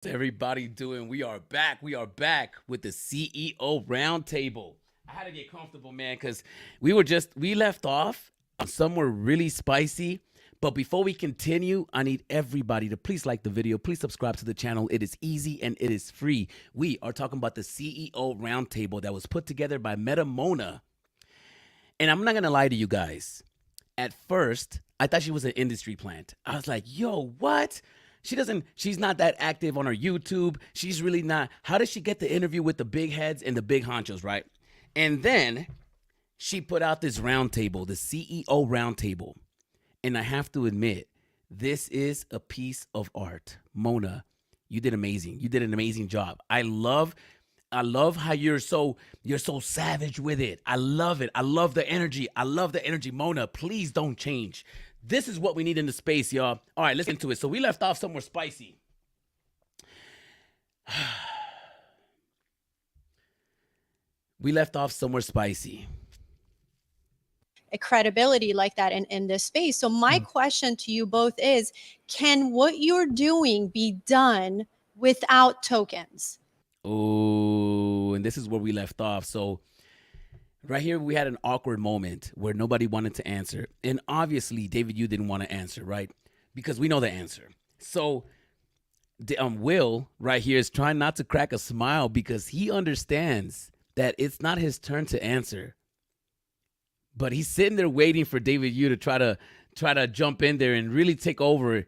Everybody doing? We are back. We are back with the CEO Roundtable. I had to get comfortable, man, because we left off on somewhere really spicy. But before we continue, I need everybody to please like the video. Please subscribe to the channel. It is easy and it is free. We are talking about the CEO Roundtable that was put together by Mona. And I'm not going to lie to you guys. At first, I thought she was an industry plant. I was like, yo, what? She's not that active on her YouTube. She's really not. How does she get the interview with the big heads and the big honchos, right? And then she put out this roundtable, the CEO roundtable. And I have to admit, this is a piece of art. Mona, you did amazing. You did an amazing job. I love how you're so savage with it. I love it. I love the energy. Mona, please don't change. This is what we need in the space, y'all. All right, let's get into it. So we left off somewhere spicy. A credibility like that in this space. So my question to you both is, can what you're doing be done without tokens? Oh, and this is where we left off. So right here, we had an awkward moment where nobody wanted to answer. And obviously, David, you didn't want to answer, right? Because we know the answer. So Will right here is trying not to crack a smile because he understands that it's not his turn to answer. But he's sitting there waiting for David Yu to try to jump in there and really take over,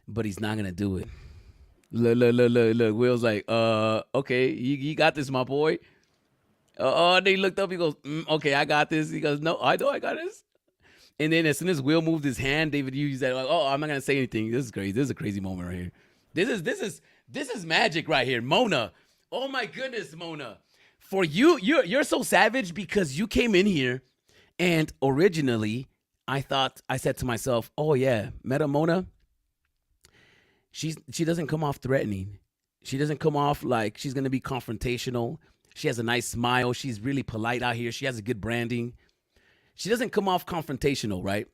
but he's not gonna do it. Look. Will's like, okay, you got this, my boy. They looked up. He goes, okay, I got this. He goes, no, I know I got this. And then as soon as Will moved his hand, David Yu said, like, oh, I'm not gonna say anything. This is crazy. This is a crazy moment right here. This is magic right here, Mona. Oh my goodness, Mona. For you're so savage because you came in here. And originally, I said to myself, oh yeah, Mona, she doesn't come off threatening. She doesn't come off like she's going to be confrontational. She has a nice smile. She's really polite out here. She has a good branding. She doesn't come off confrontational, right?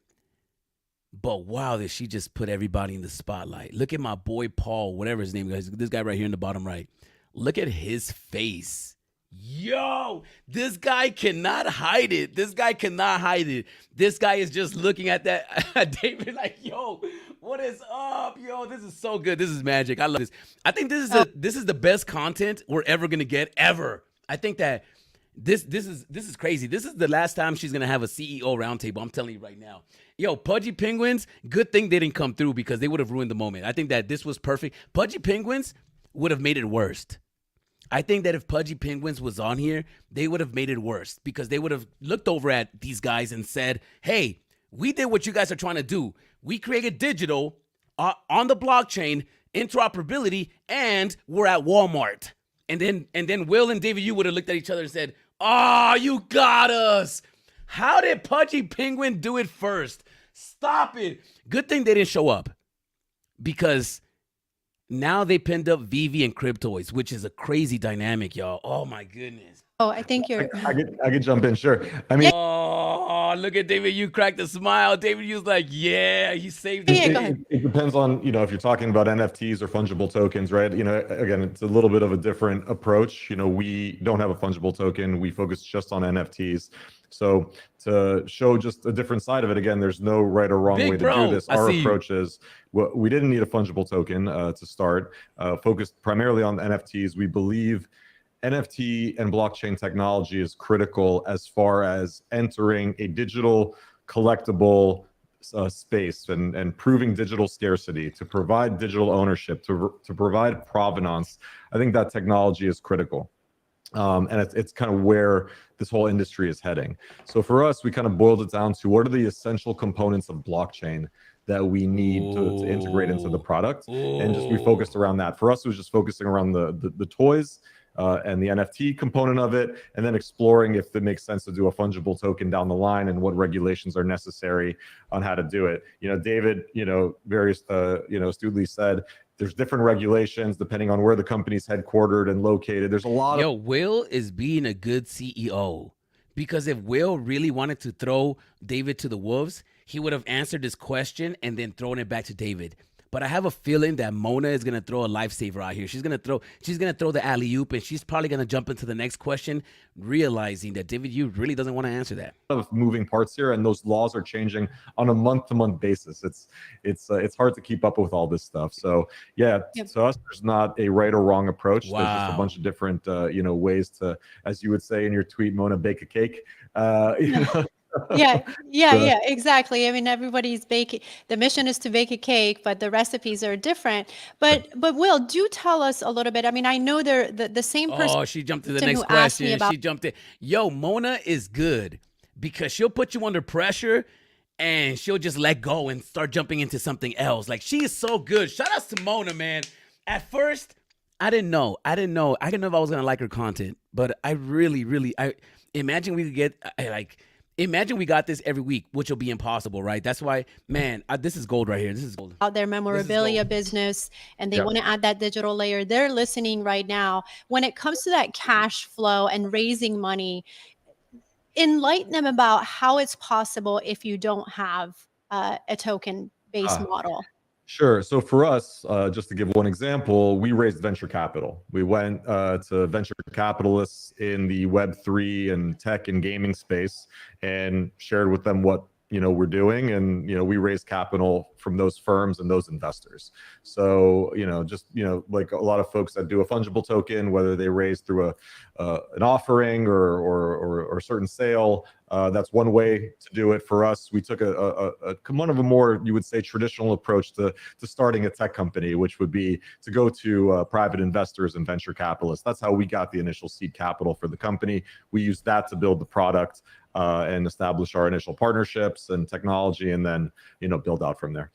But wow, did she just put everybody in the spotlight. Look at my boy Paul, whatever his name is. This guy right here in the bottom right. Look at his face. Yo, this guy cannot hide it. This guy is just looking at that David like, yo, what is up? Yo, this is so good. This is magic. I love this. I think this is the best content we're ever gonna get ever. I think that this is crazy. This is the last time she's gonna have a CEO roundtable. I'm telling you right now. Yo, Pudgy Penguins, good thing they didn't come through because they would have ruined the moment. I think that this was perfect. Pudgy Penguins would have made it worse. I think that if Pudgy Penguins was on here, they would have made it worse because they would have looked over at these guys and said, hey, we did what you guys are trying to do. We created digital on the blockchain, interoperability, and we're at Walmart. And then Will and David, you would have looked at each other and said, oh, you got us. How did Pudgy Penguin do it first? Stop it. Good thing they didn't show up because now they pinned up Vivi and Cryptoids, which is a crazy dynamic, y'all. Oh my goodness. Oh, I think you're. I could jump in, sure. I mean, oh, look at David. You cracked a smile. David, you was like, yeah, he saved it. Yeah, go ahead. It depends on, if you're talking about NFTs or fungible tokens, right? Again, it's a little bit of a different approach. We don't have a fungible token. We focus just on NFTs. So to show just a different side of it, again, there's no right or wrong way to do this. Our approach is, we didn't need a fungible token to start, focused primarily on NFTs. We believe NFT and blockchain technology is critical as far as entering a digital collectible space and proving digital scarcity, to provide digital ownership, to provide provenance. I think that technology is critical. And it's kind of where this whole industry is heading. So for us, we kind of boiled it down to what are the essential components of blockchain that we need to integrate into the product, and just we focused around that. For us, it was just focusing around the toys and the NFT component of it, and then exploring if it makes sense to do a fungible token down the line and what regulations are necessary on how to do it. David, very astutely said, there's different regulations depending on where the company's headquartered and located. There's a lot of... Will is being a good CEO, because if Will really wanted to throw David to the wolves, he would have answered this question and then thrown it back to David. But I have a feeling that Mona is gonna throw a lifesaver out here. She's gonna throw the alley oop, and she's probably gonna jump into the next question, realizing that David Yu really doesn't want to answer that. Of moving parts here, and those laws are changing on a month-to-month basis. It's hard to keep up with all this stuff. So yeah, to us, there's not a right or wrong approach. There's just a bunch of different ways to, as you would say in your tweet, Mona, bake a cake. Yeah, exactly. I mean, everybody's baking. The mission is to bake a cake, but the recipes are different. But Will, do tell us a little bit. I mean, I know they're the same person. Oh, she jumped to the next question. She jumped in. Yo, Mona is good because she'll put you under pressure and she'll just let go and start jumping into something else. Like, she is so good. Shout out to Mona, man. At first, I didn't know. I didn't know if I was gonna like her content, but I really, I imagine we could get Imagine we got this every week, which will be impossible, right? That's why, man, this is gold right here. This is gold. Out their memorabilia business, and they want to add that digital layer. They're listening right now. When it comes to that cash flow and raising money, enlighten them about how it's possible if you don't have a token-based model. Sure. So for us, just to give one example, we raised venture capital. We went to venture capitalists in the Web3 and tech and gaming space and shared with them what we're doing, and we raised capital from those firms and those investors. So just like a lot of folks that do a fungible token, whether they raise through an offering or a certain sale, that's one way to do it. For us, we took one of a more, you would say, traditional approach to starting a tech company, which would be to go to private investors and venture capitalists. That's how we got the initial seed capital for the company. We used that to build the product and establish our initial partnerships and technology, and then build out from there.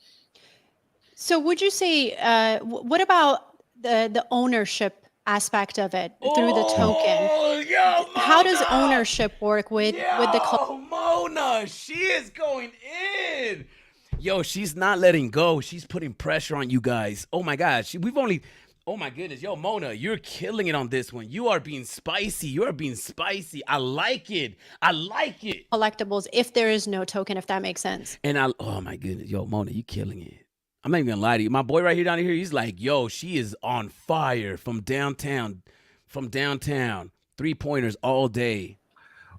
So would you say, what about the ownership aspect of it through the token? Yo, how does ownership work with the Mona? She is going in. Yo, she's not letting go. She's putting pressure on you guys. Oh my gosh, oh my goodness. Yo, Mona, you're killing it on this one. You are being spicy. I like it. collectibles if there is no token, if that makes sense? And oh my goodness. Yo, Mona, you killing it. I'm not even gonna lie to you. My boy right here down here, he's like, yo, she is on fire from downtown. 3-pointers all day.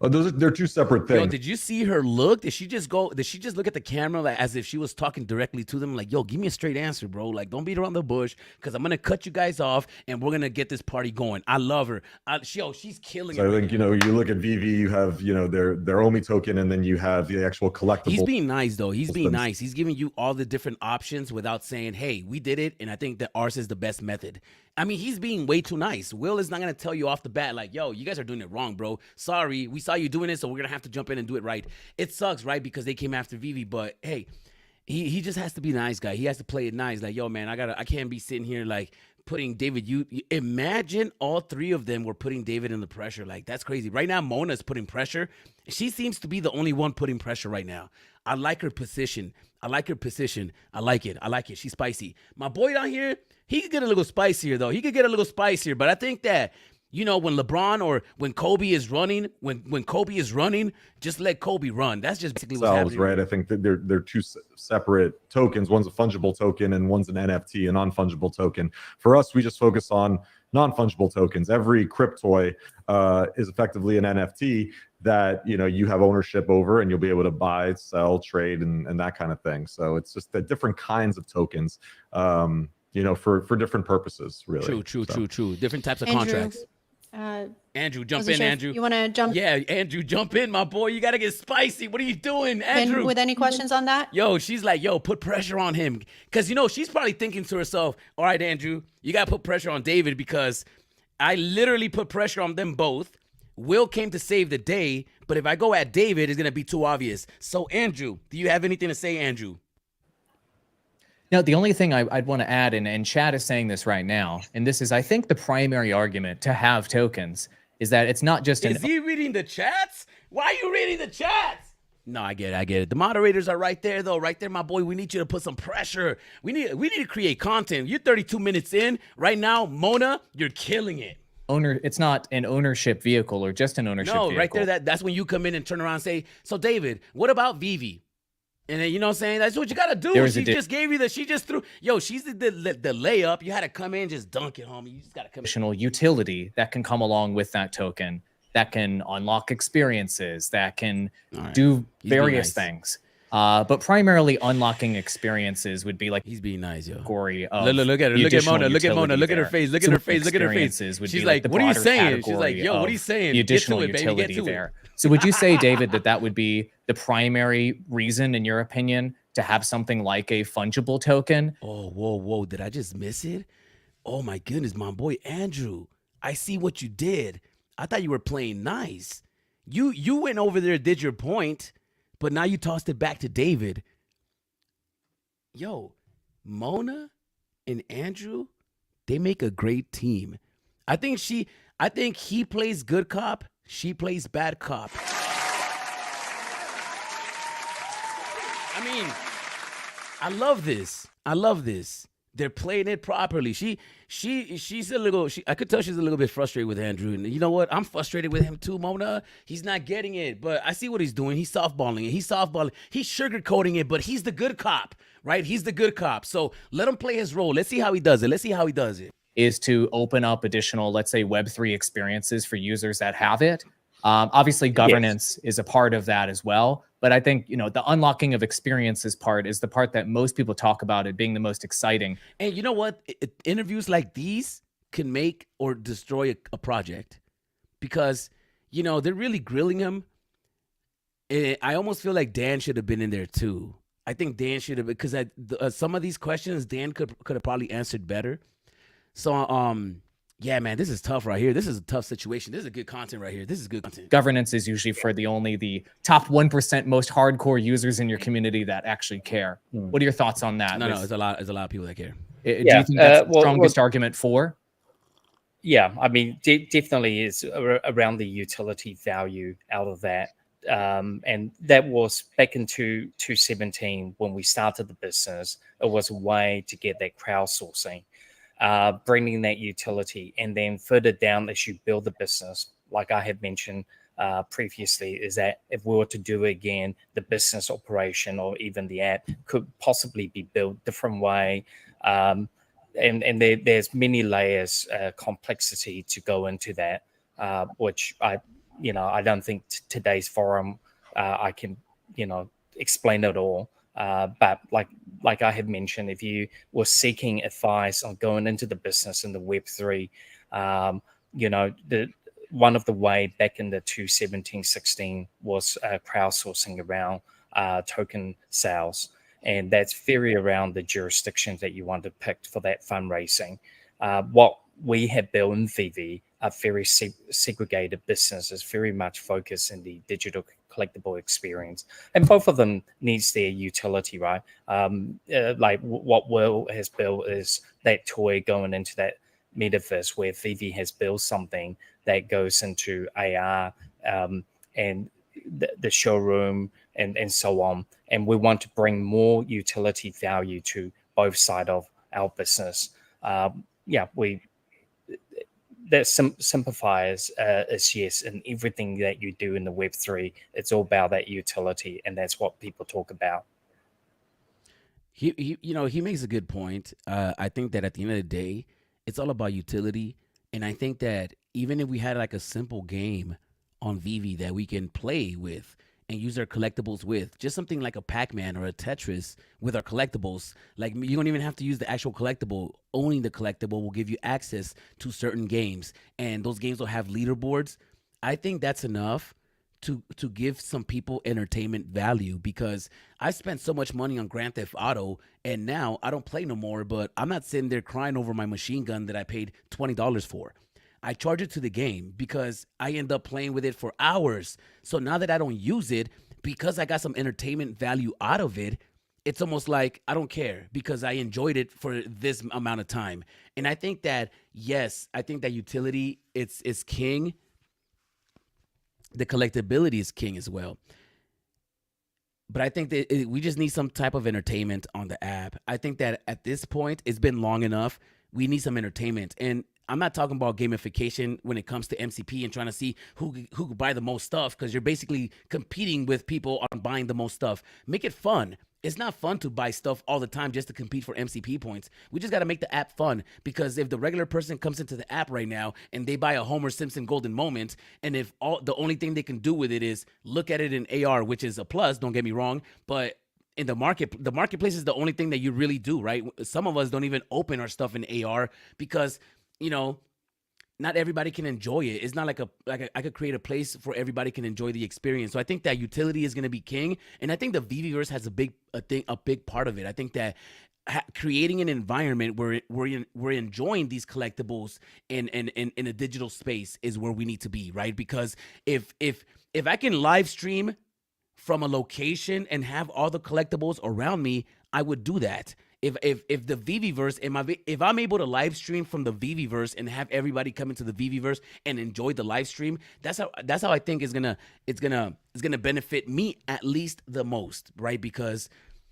They're two separate things. Yo, did you see her look? Did she just look at the camera like as if she was talking directly to them? Like, yo, give me a straight answer, bro. Like, don't beat around the bush, because I'm gonna cut you guys off and we're gonna get this party going. I love her. She's killing it. So I think you look at Vivi, you have their OMI token, and then you have the actual collectible. He's being nice though. He's being nice. He's giving you all the different options without saying, hey, we did it, and I think that ours is the best method. I mean, he's being way too nice. Will is not going to tell you off the bat, like, yo, you guys are doing it wrong, bro. Sorry, we saw you doing it, so we're going to have to jump in and do it right. It sucks, right, because they came after Vivi, but hey, he just has to be a nice guy. He has to play it nice. Like, yo, man, I can't be sitting here, like, putting David, imagine all three of them were putting David in the pressure. Like, that's crazy. Right now, Mona's putting pressure. She seems to be the only one putting pressure right now. I like her position. I like it. She's spicy. My boy down here, he could get a little spicier, though. But I think that, when LeBron or when Kobe is running, when Kobe is running, just let Kobe run. That's just basically what's happening. Right. I think that they're two separate tokens. One's a fungible token and one's an NFT, a non-fungible token. For us, we just focus on non-fungible tokens. Every cryptoy is effectively an NFT that you have ownership over, and you'll be able to buy, sell, trade, and that kind of thing. So it's just the different kinds of tokens, for different purposes, really. True. Different types of Andrew, contracts. Andrew, jump in, Andrew. You want to jump? Yeah, Andrew, jump in, my boy. You got to get spicy. What are you doing, Andrew? With any questions on that? Yo, she's like, yo, put pressure on him. Because, she's probably thinking to herself, all right, Andrew, you got to put pressure on David, because I literally put pressure on them both. Will came to save the day, but if I go at David, it's going to be too obvious. So, Andrew, do you have anything to say, Andrew? No, the only thing I'd want to add, and Chad is saying this right now, and this is, I think, the primary argument to have tokens, is that it's not just Is he reading the chats? Why are you reading the chats? No, I get it. The moderators are right there, though. Right there, my boy. We need you to put some pressure. We need to create content. You're 32 minutes in. Right now, Mona, you're killing it. It's not an ownership vehicle or just an ownership vehicle. No, right there, that's when you come in and turn around and say, so David, what about Vivi? And then, you know what I'm saying? That's what you got to do. She just gave you she just threw, she's the layup. You had to come in, just dunk it, homie. You just got to come in. Additional utility that can come along with that token, that can unlock experiences, that can do various things. But primarily unlocking experiences would be like he's being nice, yo. Look at her. Look at Mona. Look at Mona. Look at her face. Look at her face. Look at her face. She's like, what are you saying? She's like, yo, what are you saying? The additional utility there. So would you say, David, that would be the primary reason, in your opinion, to have something like a fungible token? Oh, whoa. Did I just miss it? Oh my goodness, my boy Andrew. I see what you did. I thought you were playing nice. You went over there, did your point, but now you tossed it back to David. Yo, Mona and Andrew, they make a great team. I think he plays good cop, she plays bad cop. I mean, I love this. They're playing it properly. She's a little. I could tell she's a little bit frustrated with Andrew. And you know what? I'm frustrated with him too, Mona. He's not getting it, but I see what he's doing. He's softballing it. He's sugarcoating it, but he's the good cop, right? He's the good cop. So let him play his role. Let's see how he does it. Is to open up additional, let's say, Web3 experiences for users that have it. Obviously, governance is a part of that as well. But I think, the unlocking of experiences part is the part that most people talk about it being the most exciting. And you know what? Interviews like these can make or destroy a project because, they're really grilling him. And I almost feel like Dan should have been in there too. I think Dan should have, because some of these questions Dan could have probably answered better. So, yeah, man, this is tough right here. This is a tough situation. This is good content right here. This is good content. Governance is usually for the top 1% most hardcore users in your community that actually care. What are your thoughts on that? No, there's a lot of people that care. Do you think that's the strongest argument for? Yeah, I mean, definitely is around the utility value out of that. And that was back in 2017 when we started the business. It was a way to get that crowdsourcing. Bringing that utility, and then further down as you build the business, like I had mentioned previously, is that if we were to do it again, the business operation or even the app could possibly be built different way. And there's many layers, complexity to go into that, which I don't think today's forum I can explain it all. But like I had mentioned, if you were seeking advice on going into the business in the Web3, one of the way back in the 2017-16 was crowdsourcing around token sales. And that's very around the jurisdictions that you want to pick for that fundraising. What we have built in VV are very segregated businesses, very much focused in the digital collectible experience, and both of them needs their utility, right? Like what Will has built is that toy going into that metaverse, where Vivi has built something that goes into AR and the showroom and so on. And we want to bring more utility value to both sides of our business. That simplifies is yes, in everything that you do in the Web3, it's all about that utility, and that's what people talk about. He makes a good point. I think that at the end of the day, it's all about utility, and I think that even if we had like a simple game on Vivi that we can play with and use our collectibles with, just something like a Pac-Man or a Tetris with our collectibles. Like, you don't even have to use the actual collectible. Owning the collectible will give you access to certain games, and those games will have leaderboards. I think that's enough to give some people entertainment value, because I spent so much money on Grand Theft Auto, and now I don't play no more, but I'm not sitting there crying over my machine gun that I paid $20 for. I charge it to the game because I end up playing with it for hours. So now that I don't use it, because I got some entertainment value out of it, it's almost like I don't care because I enjoyed it for this amount of time. And I think that, yes, I think that utility is king. The collectability is king as well. But I think that we just need some type of entertainment on the app. I think that at this point, it's been long enough. We need some entertainment. And I'm not talking about gamification when it comes to MCP and trying to see who could buy the most stuff, because you're basically competing with people on buying the most stuff. Make it fun. It's not fun to buy stuff all the time just to compete for MCP points. We just got to make the app fun, because if the regular person comes into the app right now and they buy a Homer Simpson golden moment, and if the only thing they can do with it is look at it in AR, which is a plus, don't get me wrong, but in the marketplace is the only thing that you really do, right? Some of us don't even open our stuff in AR because, you know, not everybody can enjoy it. It's not like I could create a place for everybody can enjoy the experience. So I think that utility is going to be king, and I think the VVverse has a big part of it. I think that creating an environment where we're enjoying these collectibles in a digital space is where we need to be, right? Because if I can live stream from a location and have all the collectibles around me, I would do that. If the VVverse, if I'm able to live stream from the VVverse and have everybody come into the VVverse and enjoy the live stream, that's how I think it's gonna benefit me at least the most, right? Because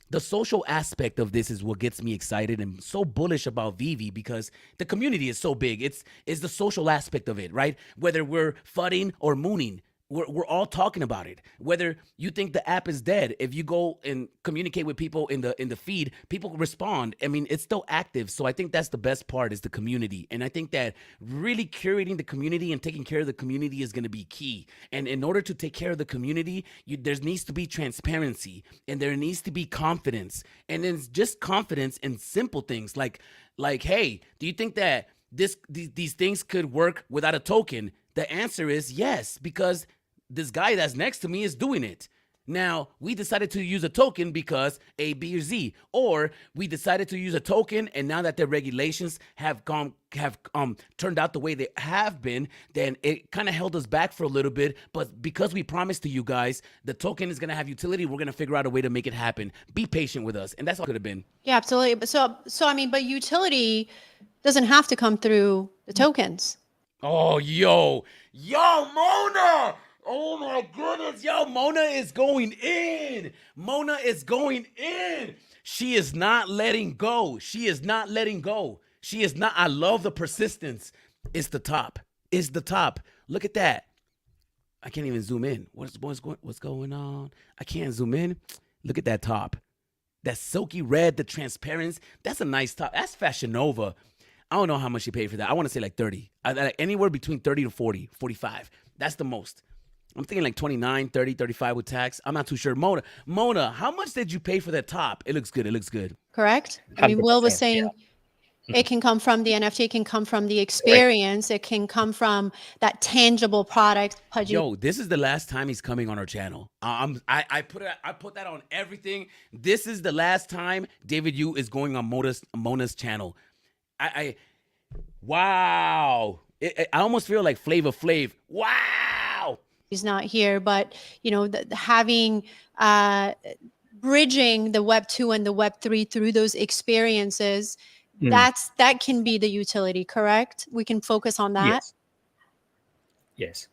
the social aspect of this is what gets me excited and so bullish about VV, because the community is so big. It's the social aspect of it, right? Whether we're fudding or mooning, we're all talking about it. Whether you think the app is dead, if you go and communicate with people in the feed, people respond. I mean, it's still active. So I think that's the best part, is the community. And I think that really curating the community and taking care of the community is going to be key. And in order to take care of the community, there needs to be transparency, and there needs to be confidence. And then just confidence in simple things like, hey, do you think that these things could work without a token? The answer is yes, because this guy that's next to me is doing it. Now, we decided to use a token because A, B, or Z, or we decided to use a token, and now that the regulations have turned out the way they have been, then it kind of held us back for a little bit. But because we promised to you guys the token is going to have utility, we're going to figure out a way to make it happen. Be patient with us, and that's all it could have been. Yeah, absolutely. But so I mean, but utility doesn't have to come through the tokens. Oh, yo, Mona! Oh my goodness, yo, Mona is going in. Mona is going in. She is not letting go. She is not letting go. She is not. I love the persistence. It's the top. It's the top. Look at that. I can't even zoom in. What's going on? I can't zoom in. Look at that top. That silky red, the transparency. That's a nice top. That's Fashion Nova. I don't know how much she paid for that. I want to say like 30. Anywhere between 30 to 40, 45. That's the most. I'm thinking like 29, 30, 35 with tax. I'm not too sure. Mona, how much did you pay for that top? It looks good. It looks good. Correct. I mean, Will was saying Yeah. it can come from the NFT, it can come from the experience, it can come from that tangible product. Pudgy. Yo, this is the last time he's coming on our channel. I put that on everything. This is the last time David Yu is going on Mona's channel. Wow. I almost feel like Flavor Flav. Wow. He's not here, but you know, having bridging the Web 2 and the Web 3 through those experiences, that can be the utility, correct? We can focus on that. Yes.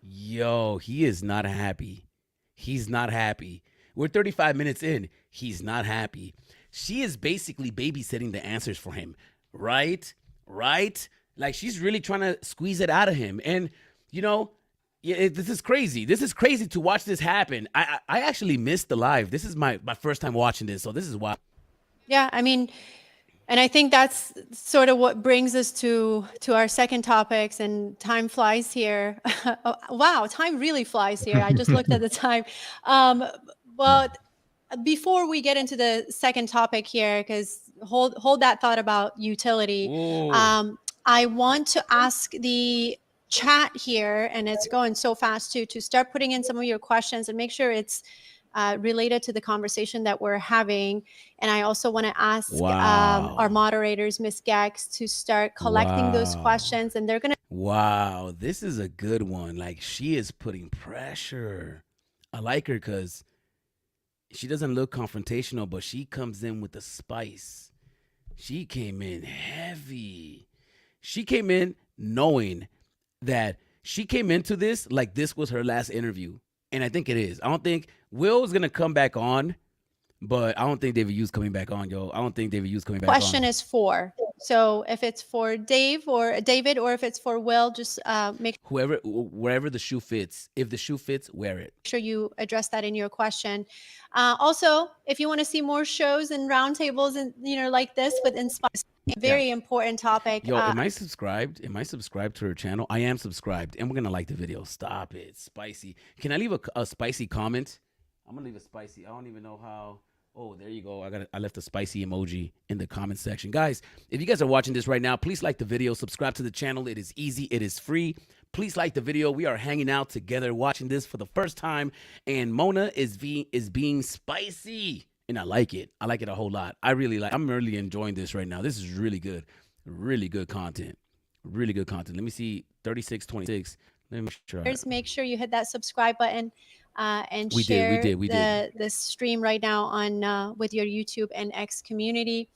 Yo, he is not happy. He's not happy. We're 35 minutes in. He's not happy. She is basically babysitting the answers for him. Right? Like, she's really trying to squeeze it out of him. And, you know, this is crazy. This is crazy to watch this happen. I actually missed the live. This is my first time watching this, so this is wild. Yeah, I mean, and I think that's sort of what brings us to our second topics, and time flies here. Wow, time really flies here. I just looked at the time. Well, before we get into the second topic here, because hold that thought about utility. I want to ask the chat here, and it's going so fast too, to start putting in some of your questions and make sure it's related to the conversation that we're having. And I also want to ask our moderators, Miss Gax, to start collecting those questions, and they're going to. Wow, this is a good one. Like, she is putting pressure. I like her because she doesn't look confrontational, but she comes in with the spice. She came in heavy. She came in knowing that she came into this like this was her last interview. And I think it is. I don't think Will's going to come back on, but I don't think David Yu's coming back on, yo. I don't think David Yu's coming back on. Question is 4. So if it's for Dave or David, or if it's for Will, just make Wherever the shoe fits. If the shoe fits, wear it. sure you address that in your question. Also, if you want to see more shows and roundtables and like this with Inspire, very important topic. Yo, am I subscribed? Am I subscribed to her channel? I am subscribed, and we're gonna like the video. Stop it, spicy. Can I leave a spicy comment? I'm gonna leave a spicy. I don't even know how. Oh, there you go. I left a spicy emoji in the comment section. Guys, if you guys are watching this right now, please like the video, subscribe to the channel. It is easy, it is free. Please like the video. We are hanging out together watching this for the first time, and Mona is being spicy, and I like it. I like it a whole lot. I'm really enjoying this right now. This is really good content. Really good content. Let me see 3626. Let me try. Make sure you hit that subscribe button. And we share did. the stream right now on with your YouTube and X community.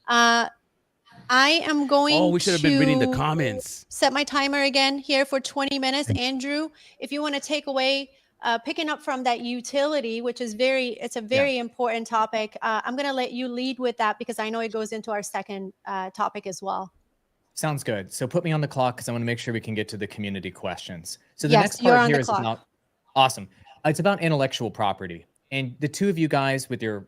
I am going Oh, we should have been reading the comments. Set my timer again here for 20 minutes. Andrew, if you want to take away, picking up from that utility, which is it's a very important topic. I'm going to let you lead with that because I know it goes into our second topic as well. Sounds good. So put me on the clock because I want to make sure we can get to the community questions. So the next part here is about awesome. It's about intellectual property. And the two of you guys with your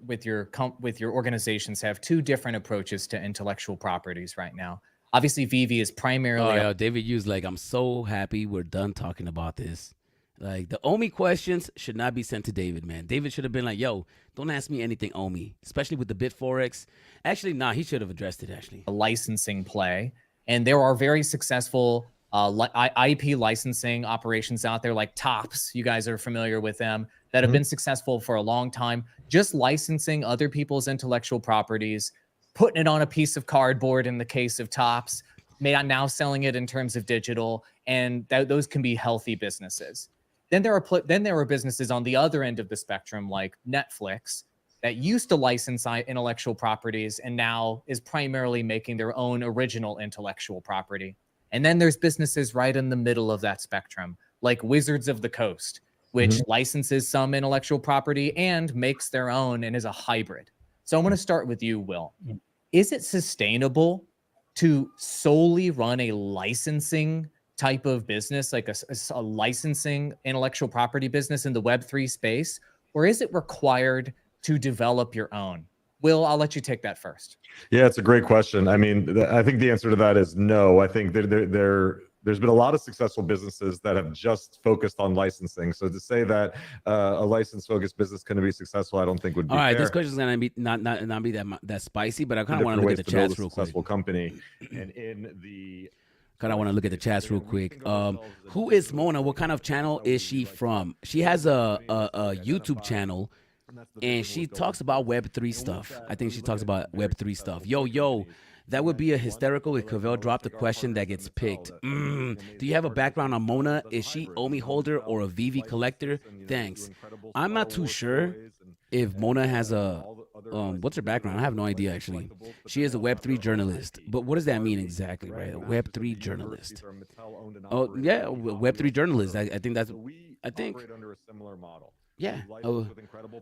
organizations have two different approaches to intellectual properties right now. Obviously, Vivi is primarily. David Hughes, like, I'm so happy we're done talking about this. Like, the OMI questions should not be sent to David, man. David should have been like, yo, don't ask me anything OMI, especially with the BitForex. Actually, he should have addressed it, actually. A licensing play. And there are very successful IP licensing operations out there like TOPS. You guys are familiar with them that have been successful for a long time, just licensing other people's intellectual properties, putting it on a piece of cardboard in the case of TOPS, now selling it in terms of digital, and those can be healthy businesses. Then there are businesses on the other end of the spectrum like Netflix that used to license intellectual properties and now is primarily making their own original intellectual property. And then there's businesses right in the middle of that spectrum, like Wizards of the Coast, which licenses some intellectual property and makes their own and is a hybrid. So I'm going to start with you, Will. Is it sustainable to solely run a licensing type of business, like a licensing intellectual property business in the Web3 space, or is it required to develop your own? Will, I'll let you take that first. Yeah, it's a great question. I mean, I think the answer to that is no. I think there's been a lot of successful businesses that have just focused on licensing. So to say that a license-focused business can be successful, I don't think would be all right. fair. This question is gonna be not be that spicy, but I kind of want to look at the chats real quick. Successful company, and in the kind of want to look at the chats real quick. Who is Mona? What kind of channel is she from? She has a YouTube channel. And she talks about Web3 stuff. I think she talks about Web3 stuff. Yo, that would be a hysterical if Cavell dropped a question that gets picked. Do you have a background on Mona? Is she OMI holder or a VV collector? Thanks. I'm not too sure if Mona has a, what's her background? I have no idea, actually. She is a Web3 journalist. But what does that mean exactly, right? A Web3 journalist. Oh, yeah, Web3 journalist. I think that's, I think. Under a similar model. Yeah,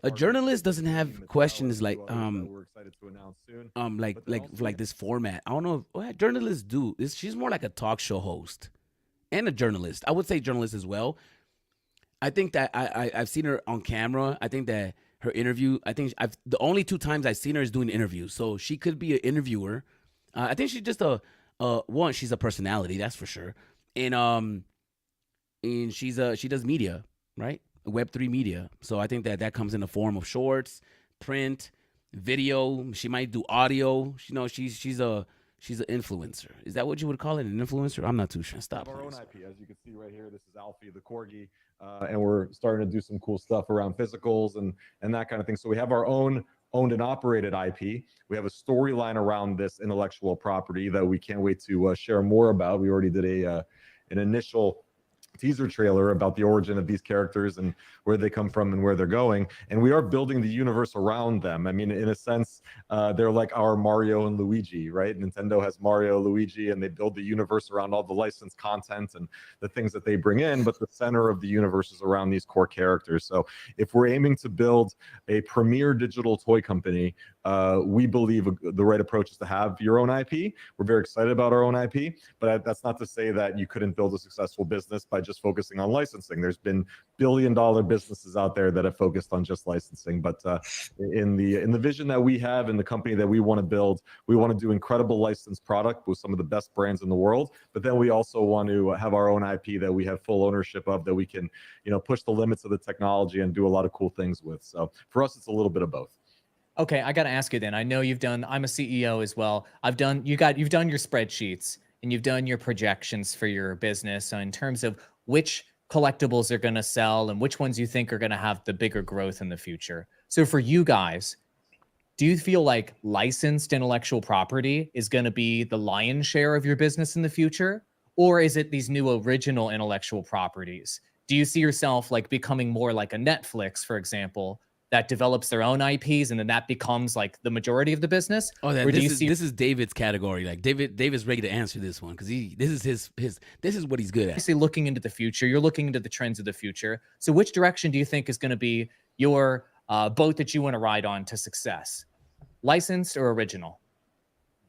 a journalist doesn't have questions like like this format. I don't know what journalists do. She's more like a talk show host and a journalist. I would say journalist as well. I think that I've seen her on camera. I think that her interview. I think the only two times I've seen her is doing interviews. So she could be an interviewer. I think she's just one. She's a personality, that's for sure. And she does media, right? Web3 media. So I think that comes in the form of shorts, print, video. She might do audio. She's an influencer. Is that what you would call it, an influencer? I'm not too sure. Stop. We have our own IP, as you can see right here. This is Alfie the Corgi, and we're starting to do some cool stuff around physicals and that kind of thing. So we have our own owned and operated IP. We have a storyline around this intellectual property that we can't wait to share more about. We already did an initial teaser trailer about the origin of these characters and where they come from and where they're going, and we are building the universe around them. I mean, in a sense, they're like our Mario and Luigi, right? Nintendo has Mario, Luigi, and they build the universe around all the licensed content and the things that they bring in, but the center of the universe is around these core characters. So if we're aiming to build a premier digital toy company, we believe the right approach is to have your own IP. We're very excited about our own IP, but that's not to say that you couldn't build a successful business by just focusing on licensing. There's been billion-dollar businesses out there that have focused on just licensing. But in the vision that we have, in the company that we want to build, we want to do incredible licensed product with some of the best brands in the world. But then we also want to have our own IP that we have full ownership of, that we can, push the limits of the technology and do a lot of cool things with. So for us, it's a little bit of both. Okay, I got to ask you then. I know I'm a CEO as well. You've done your spreadsheets and you've done your projections for your business in terms of which collectibles are going to sell and which ones you think are going to have the bigger growth in the future. So for you guys, do you feel like licensed intellectual property is going to be the lion's share of your business in the future? Or is it these new original intellectual properties? Do you see yourself like becoming more like a Netflix, for example, that develops their own IPs and then that becomes like the majority of the business? Oh, this is David's category. Like David's ready to answer this one because this is what he's good at. Obviously, looking into the future, you're looking into the trends of the future. So which direction do you think is going to be your boat that you want to ride on to success? Licensed or original?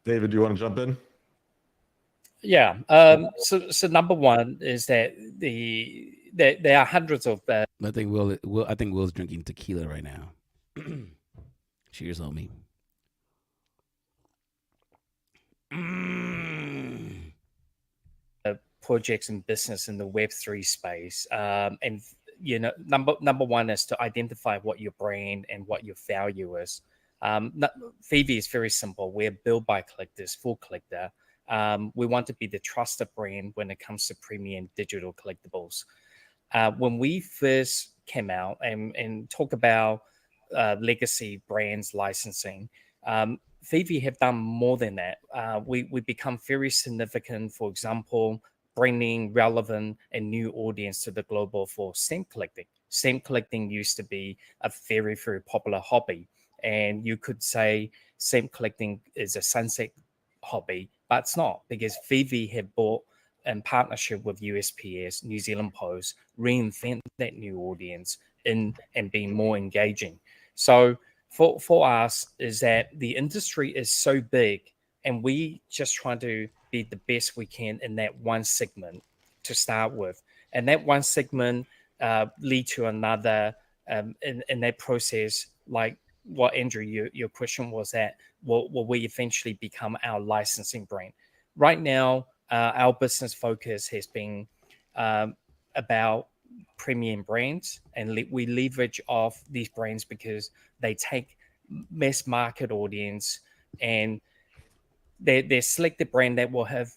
David, do you want to jump in? Yeah. So number one is that there are hundreds of. I think Will's drinking tequila right now. Cheers, homie. Projects and business in the Web3 space, and number one is to identify what your brand and what your value is. Vivi is very simple. We're built by collectors for collector. We want to be the trusted brand when it comes to premium digital collectibles. When we first came out and talk about legacy brands licensing, Vivi have done more than that. We become very significant, for example, bringing relevant and new audience to the global for stamp collecting. Stamp collecting used to be a very, very popular hobby. And you could say stamp collecting is a sunset hobby, but it's not, because Vivi have bought in partnership with USPS, New Zealand Post, reinvent that new audience and being more engaging. So for us is that the industry is so big and we just try to be the best we can in that one segment to start with. And that one segment lead to another in that process, like what Andrew, your question was that will we eventually become our licensing brand? Right now, our business focus has been about premium brands, and we leverage off these brands because they take mass market audience and they're selected brand that will have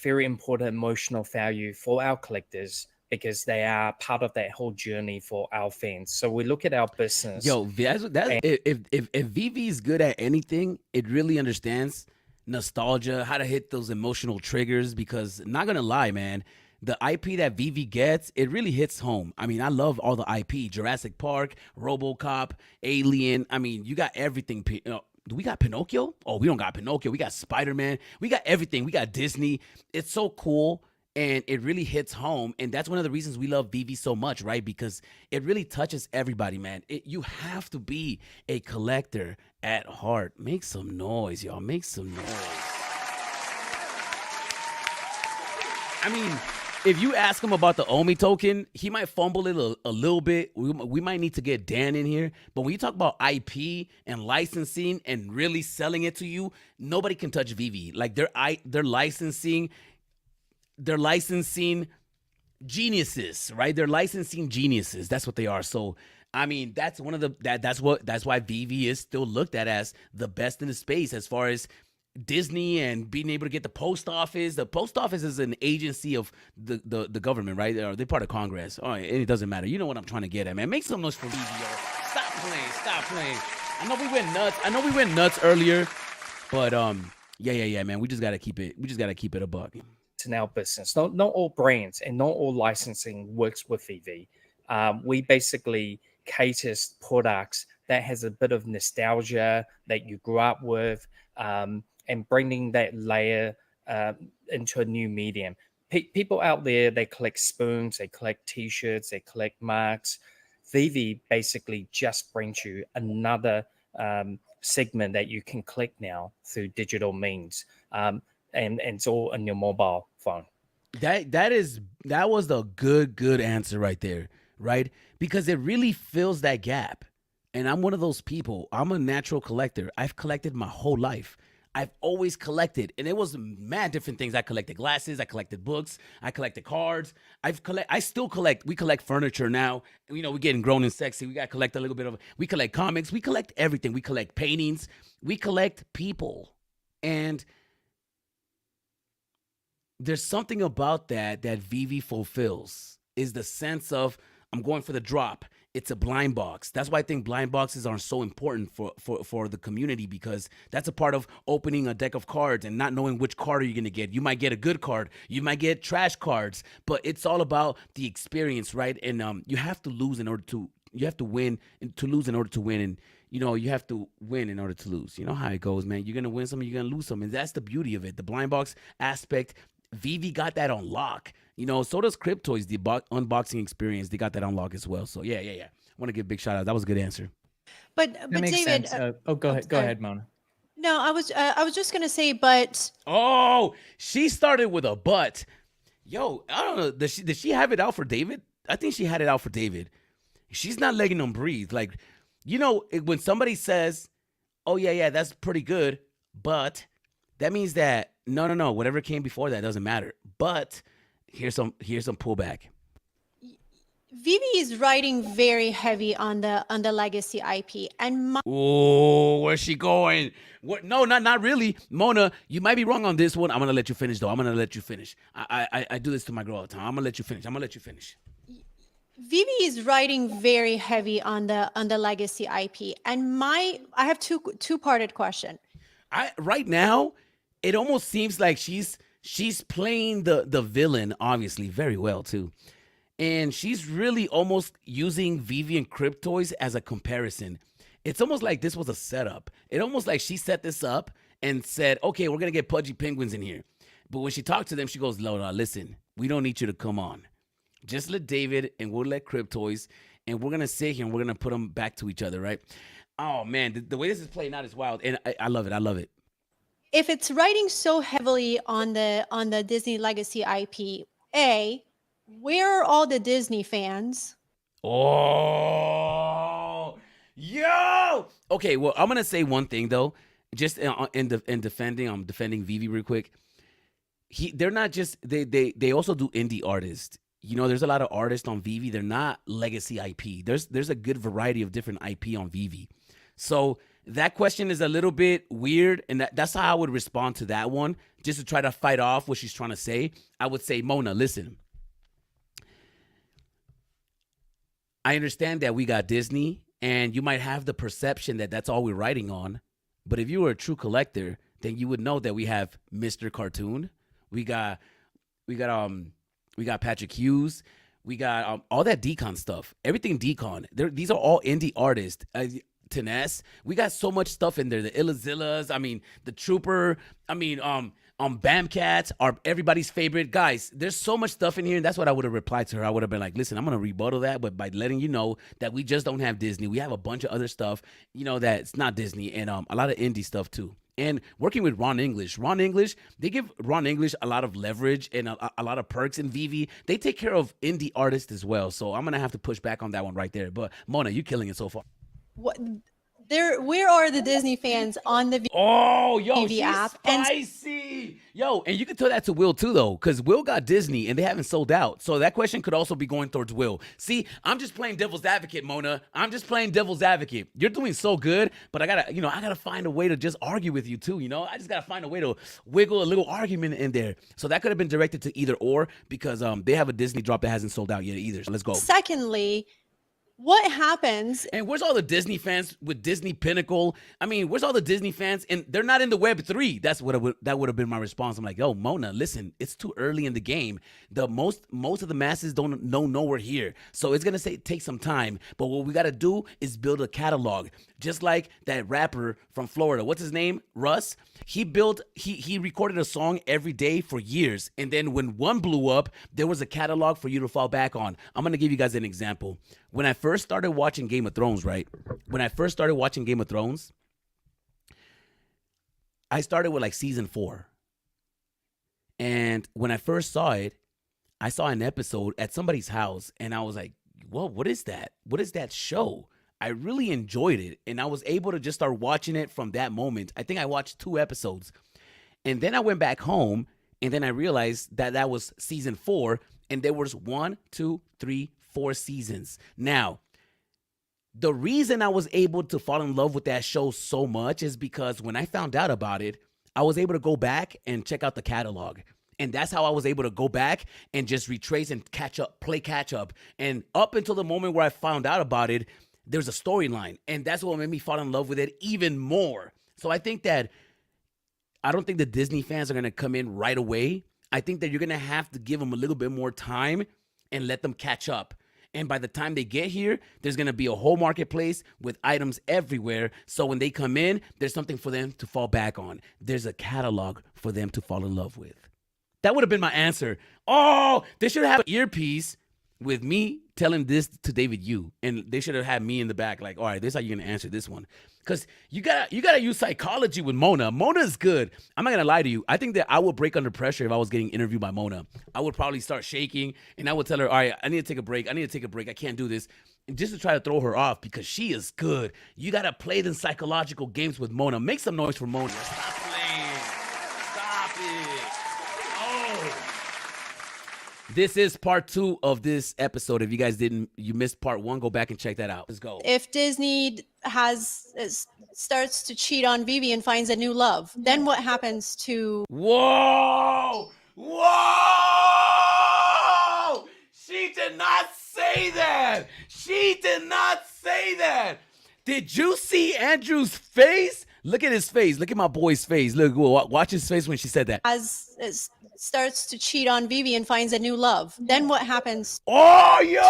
very important emotional value for our collectors because they are part of that whole journey for our fans. So we look at our business. If Vivi is good at anything, it really understands nostalgia, how to hit those emotional triggers, because not gonna lie, man, the IP that Vivi gets, it really hits home. I mean, I love all the IP, Jurassic Park, RoboCop, Alien. I mean, you got everything. Do we got Pinocchio? Oh, we don't got Pinocchio. We got Spider-Man. We got everything. We got Disney. It's so cool. And it really hits home. And that's one of the reasons we love Vivi so much, right? Because it really touches everybody, man. You have to be a collector at heart. Make some noise, y'all. Make some noise. I mean, if you ask him about the Omi token, he might fumble it a little bit. We might need to get Dan in here. But when you talk about IP and licensing and really selling it to you, nobody can touch Vivi. Like they're licensing geniuses, right? They're licensing geniuses. That's what they are. So, I mean, that's one of that's why Vivi is still looked at as the best in the space as far as Disney and being able to get the post office. The post office is an agency of the government, right? They're part of Congress. Oh, it doesn't matter. You know what I'm trying to get at, man. Make some noise for Vivi, yo. Stop playing. I know we went nuts earlier, but yeah, man. We just gotta keep it a buck. In our business, not all brands and not all licensing works with Vivi. We basically cater products that has a bit of nostalgia that you grew up with, and bringing that layer into a new medium. People out there, they collect spoons, they collect T-shirts, they collect marks. Vivi basically just brings you another segment that you can click now through digital means, and it's all on your mobile phone. That was the good answer right there, right? Because it really fills that gap. And I'm one of those people. I'm a natural collector. I've collected my whole life. I've always collected, and it was mad different things. I collected glasses, I collected books, I collected cards. I still collect. We collect furniture now. You know, we're getting grown and sexy. We got to collect a little bit of. We collect comics. We collect everything. We collect paintings. We collect people, and there's something about that Vivi fulfills. Is the sense of I'm going for the drop. It's a blind box. That's why I think blind boxes are so important for the community, because that's a part of opening a deck of cards and not knowing which card are you going to get. You might get a good card. You might get trash cards, but it's all about the experience, right? And you have to lose in order to, you have to win to lose in order to win. And, you know, you have to win in order to lose. You know how it goes, man. You're going to win some, you're going to lose some. And that's the beauty of it. The blind box aspect, Vivi got that on lock. You know, so does Cryptoys, the unboxing experience. They got that on lock as well. So yeah. I want to give a big shout out. That was a good answer. But makes David, sense. Go ahead, Mona. no, I was just gonna say, but Oh, she started with a but. Yo, I don't know. Did she have it out for David? I think she had it out for David. She's not letting him breathe. Like, you know, when somebody says, "Oh yeah, that's pretty good," but that means that no, whatever came before that doesn't matter. But here's some pullback. Vivi is riding very heavy on the legacy IP, and Oh, where's she going? What? No, not really. Mona, you might be wrong on this one. I'm gonna let you finish, though. I'm gonna let you finish. I do this to my girl all the time. I'm gonna let you finish. Vivi is riding very heavy on the legacy IP, and I have two-parted question. Right now, it almost seems like she's playing the villain, obviously, very well too. And she's really almost using Vivi and Cryptoys as a comparison. It's almost like this was a setup. It almost like she set this up and said, okay, we're going to get Pudgy Penguins in here. But when she talked to them, she goes, Lola, listen, we don't need you to come on. Just let David and we'll let Cryptoys, and we're going to sit here and we're going to put them back to each other, right? Oh, man, the way this is playing out is wild. And I love it. If it's riding so heavily on the Disney legacy IP, where are all the Disney fans? Oh, yo. Okay, well, I'm gonna say one thing though. Just in defending Vivi real quick. They're not just they also do indie artists. You know, there's a lot of artists on Vivi. They're not legacy IP. There's a good variety of different IP on Vivi. So that question is a little bit weird, and that's how I would respond to that one. Just to try to fight off what she's trying to say, I would say, Mona, listen. I understand that we got Disney, and you might have the perception that that's all we're writing on. But if you were a true collector, then you would know that we have Mr. Cartoon. We got Patrick Hughes. We got all that Decon stuff. Everything Decon. These are all indie artists. Teness. We got so much stuff in there. The Illazillas. I mean, the Trooper. I mean, Bamcats are everybody's favorite. Guys, there's so much stuff in here, and that's what I would have replied to her. I would have been like, listen, I'm going to rebuttal that, but by letting you know that we just don't have Disney. We have a bunch of other stuff, you know, that's not Disney, and a lot of indie stuff too. And working with Ron English, they give Ron English a lot of leverage and a lot of perks in Vivi. They take care of indie artists as well. So I'm going to have to push back on that one right there. But Mona, you're killing it so far. Where are the Disney fans on the Vivi app? Spicy. And you can tell that to Will too, though, because Will got Disney and they haven't sold out. So that question could also be going towards Will. See, I'm just playing devil's advocate, Mona. I'm just playing devil's advocate. You're doing so good, but I gotta find a way to just argue with you too. I just gotta find a way to wiggle a little argument in there. So that could have been directed to either or, because they have a Disney drop that hasn't sold out yet either. So let's go. Secondly, what happens? And where's all the Disney fans with Disney Pinnacle? I mean, where's all the Disney fans? And they're not in the Web3. That's what that would have been my response. I'm like, yo, Mona, listen, it's too early in the game. The most of the masses don't know we're here. So it's gonna take some time. But what we gotta do is build a catalog. Just like that rapper from Florida. What's his name? Russ. He recorded a song every day for years. And then when one blew up, there was a catalog for you to fall back on. I'm gonna give you guys an example. When I first started watching Game of Thrones, I started with like season 4. And when I first saw it, I saw an episode at somebody's house and I was like, whoa, what is that? What is that show? I really enjoyed it. And I was able to just start watching it from that moment. I think I watched 2 episodes. And then I went back home and then I realized that that was season 4. And there was 1, 2, 3, 4 seasons. Now, the reason I was able to fall in love with that show so much is because when I found out about it, I was able to go back and check out the catalog. And that's how I was able to go back and just retrace and play catch up. And up until the moment where I found out about it, there's a storyline. And that's what made me fall in love with it even more. So I don't think the Disney fans are going to come in right away. I think that you're going to have to give them a little bit more time and let them catch up. And by the time they get here, there's going to be a whole marketplace with items everywhere. So when they come in, there's something for them to fall back on. There's a catalog for them to fall in love with. That would have been my answer. Oh, they should have an earpiece with me telling this to David Yu. And they should have had me in the back like, all right, this is how you're going to answer this one. Because you gotta use psychology with Mona. Mona is good. I'm not going to lie to you. I think that I would break under pressure if I was getting interviewed by Mona. I would probably start shaking and I would tell her, all right, I need to take a break. I can't do this. And just to try to throw her off because she is good. You got to play the psychological games with Mona. Make some noise for Mona. Stop playing. Stop it. Oh. This is part 2 of this episode. If you guys you missed part 1, go back and check that out. Let's go. If Disney starts to cheat on Vivi and finds a new love, then what happens to... Whoa! She did not say that. Did you see Andrew's face? Look at his face. Look at my boy's face. Look, watch his face when she said that. Starts to cheat on Vivi and finds a new love, then what happens? Oh, yo,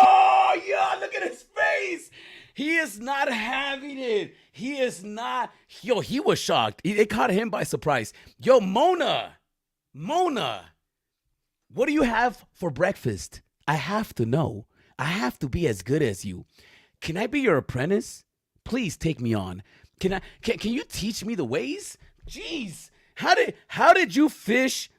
look at his face. He is not having it. He is not. Yo, he was shocked. It caught him by surprise. Yo, Mona, what do you have for breakfast? I have to know. I have to be as good as you. Can I be your apprentice? Please take me on. Can you teach me the ways? Jeez, how did you fish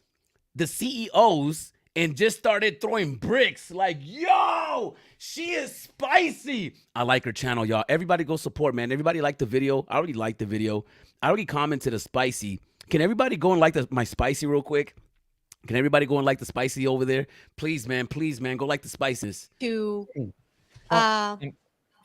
the CEOs and just started throwing bricks? Like, yo, she is spicy. I like her channel, y'all. Everybody go support, man. Everybody like the video. I already liked the video. I already commented a spicy. Can everybody go and like my spicy real quick? Can everybody go and like the spicy over there? Please, man, go like the spices.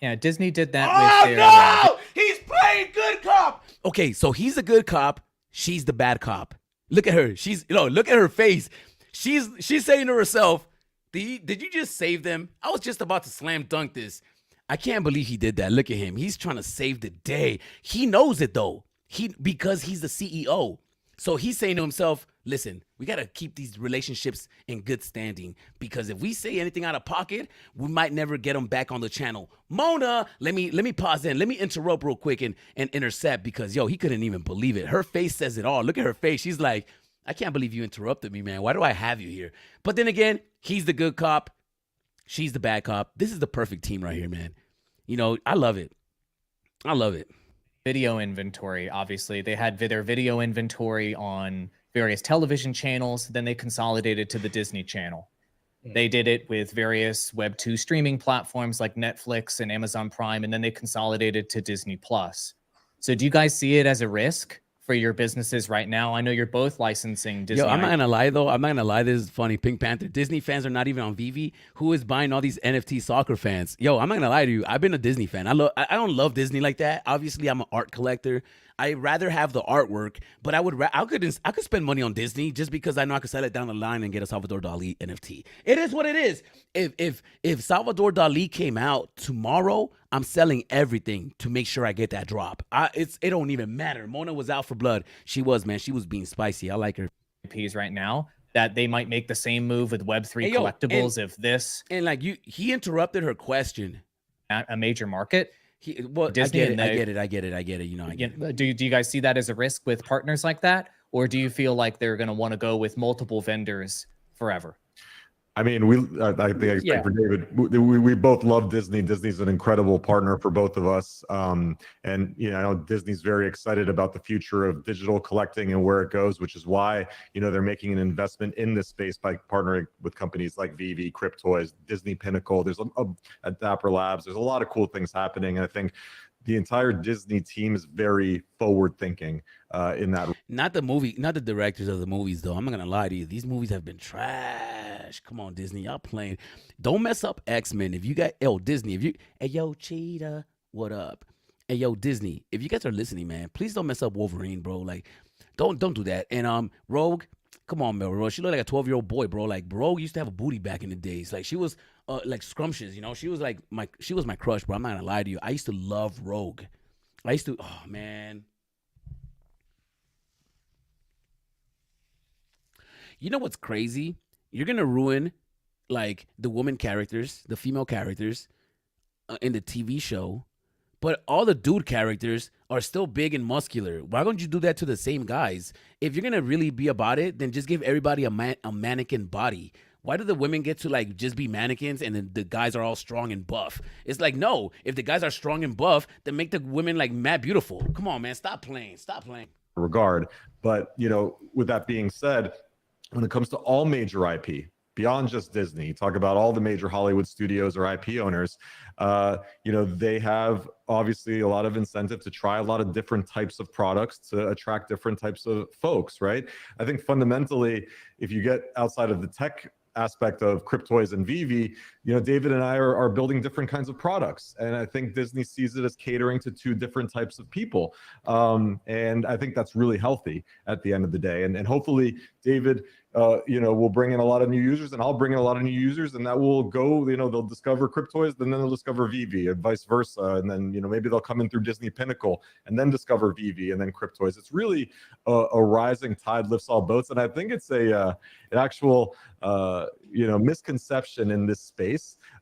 Yeah, Disney did that with their... No! He's playing good cop. Okay, so he's a good cop. She's the bad cop. Look at her. Look at her face. She's saying to herself, did you just save them? I was just about to slam dunk this. I can't believe he did that. Look at him. He's trying to save the day. He knows it though. Because he's the CEO. So he's saying to himself, listen, we got to keep these relationships in good standing because if we say anything out of pocket, we might never get them back on the channel. Mona, let me pause in. Let me interrupt real quick and intercept because, yo, he couldn't even believe it. Her face says it all. Look at her face. She's like, I can't believe you interrupted me, man. Why do I have you here? But then again, he's the good cop. She's the bad cop. This is the perfect team right here, man. You know, I love it. Video inventory, obviously. They had their video inventory on various television channels. Then they consolidated to the Disney Channel. They did it with various Web 2 streaming platforms like Netflix and Amazon Prime, and then they consolidated to Disney Plus. So do you guys see it as a risk for your businesses right now? I know you're both licensing Disney. Yo, I'm not gonna lie though. This is funny. Pink Panther. Disney fans are not even on Vivi. Who is buying all these NFT soccer fans? Yo, I'm not gonna lie to you. I've been a Disney fan. I don't love Disney like that. Obviously, I'm an art collector. I'd rather have the artwork, but I could spend money on Disney just because I know I could sell it down the line and get a Salvador Dali NFT. It is what it is. If Salvador Dali came out tomorrow, I'm selling everything to make sure I get that drop. It don't even matter. Mona was out for blood. She was being spicy. I like her. IPs right now that they might make the same move with Web3 collectibles if this and like he interrupted her question at a major market. Disney I get it. You know, do you guys see that as a risk with partners like that, or do you feel like they're going to want to go with multiple vendors forever? I mean, I think I speak Yeah. for David. We both love Disney. Disney's an incredible partner for both of us. And, you know, I know Disney's very excited about the future of digital collecting and where it goes, which is why, you know, they're making an investment in this space by partnering with companies like Vivi, Cryptoys, Disney Pinnacle. There's at Dapper Labs, there's a lot of cool things happening. And I think the entire Disney team is very forward thinking in that. Not the directors of the movies, though. I'm not gonna lie to you. These movies have been trash. Come on, Disney, y'all playing. Don't mess up X-Men. If you got Disney, hey yo Cheetah, what up? Hey yo Disney, if you guys are listening, man, please don't mess up Wolverine, bro. Like, don't do that. And Rogue, come on, man, bro. She looked like a 12-year-old boy, bro. Like, Rogue used to have a booty back in the days. Like, she was like scrumptious, you know. She was my crush, bro. I'm not gonna lie to you. I used to love Rogue. Oh man. You know what's crazy? You're gonna ruin like the woman characters, the female characters in the TV show, but all the dude characters are still big and muscular. Why don't you do that to the same guys? If you're gonna really be about it, then just give everybody a mannequin body. Why do the women get to like just be mannequins and then the guys are all strong and buff? It's like, no, if the guys are strong and buff, then make the women like mad beautiful. Come on, man, stop playing. Regard. But, you know, with that being said, when it comes to all major IP, beyond just Disney, talk about all the major Hollywood studios or IP owners, you know, they have obviously a lot of incentive to try a lot of different types of products to attract different types of folks, right? I think fundamentally, if you get outside of the tech aspect of Cryptoys and Vivi, you know, David and I are building different kinds of products. And I think Disney sees it as catering to two different types of people. And I think that's really healthy at the end of the day. And hopefully David, you know, will bring in a lot of new users and I'll bring in a lot of new users and that will go, you know, they'll discover Cryptoys, then they'll discover Vivi and vice versa. And then, you know, maybe they'll come in through Disney Pinnacle and then discover Vivi and then Cryptoys. It's really a rising tide lifts all boats. And I think it's an actual, you know, misconception in this space.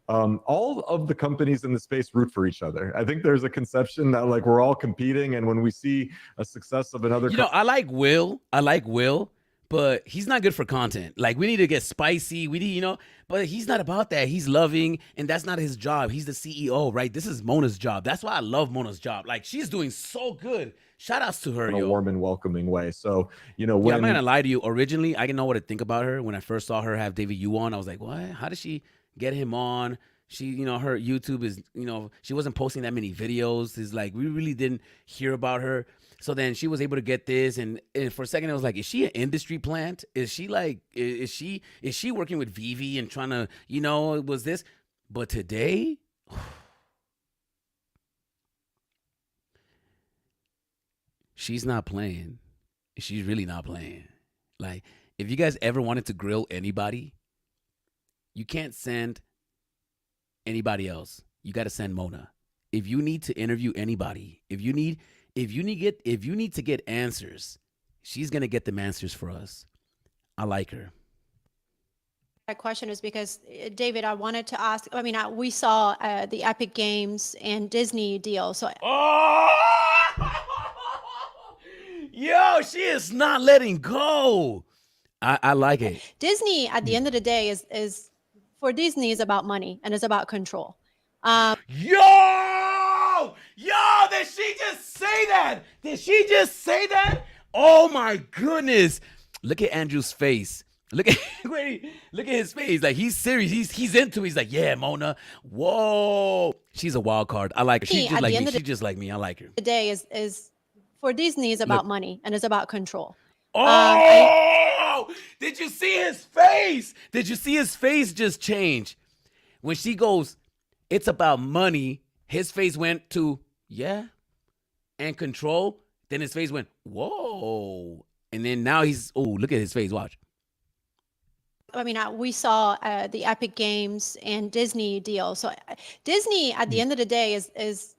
All of the companies in the space root for each other. I think there's a conception that like we're all competing, and when we see a success of another, You know, I like Will, but he's not good for content. Like, we need to get spicy. We need, you know, but he's not about that. He's loving, and that's not his job. He's the CEO, right? This is Mona's job. That's why I love Mona's job. Like, she's doing so good. Shout outs to her, in a yo. warm and welcoming way. So, you know, Yeah, I'm not gonna lie to you. Originally, I didn't know what to think about her. When I first saw her have David Yu on, I was like, what? How did she get him on? She, you know, her YouTube is, you know, she wasn't posting that many videos. It's like, we really didn't hear about her. So then she was able to get this, and for a second I was like, is she an industry plant? Is she like, is she working with Vivi and trying to, you know, was this? But today, she's not playing. She's really not playing. Like, if you guys ever wanted to grill anybody, you can't send anybody else. You got to send Mona. If you need to interview anybody, if you need to get answers, she's gonna get them answers for us. I like her. That question is because, David, I wanted to ask. I mean, we saw the Epic Games and Disney deal. So, yo, she is not letting go. I like it. Disney, at the end of the day, is for Disney is about money and is about control. Yo, did she just say that? Oh my goodness. Look at Andrew's face. Look at his face. Like, he's serious. He's into it. He's like, yeah, Mona. Whoa. She's a wild card. I like her. She's just like me. She's just like me. I like her. The day is for Disney is about money and is about control. Did you see his face? Did you see his face just change? When she goes, it's about money, his face went to, yeah, and control. Then his face went, whoa. And then now look at his face. Watch. I mean, we saw the Epic Games and Disney deal. So Disney, at the end of the day, is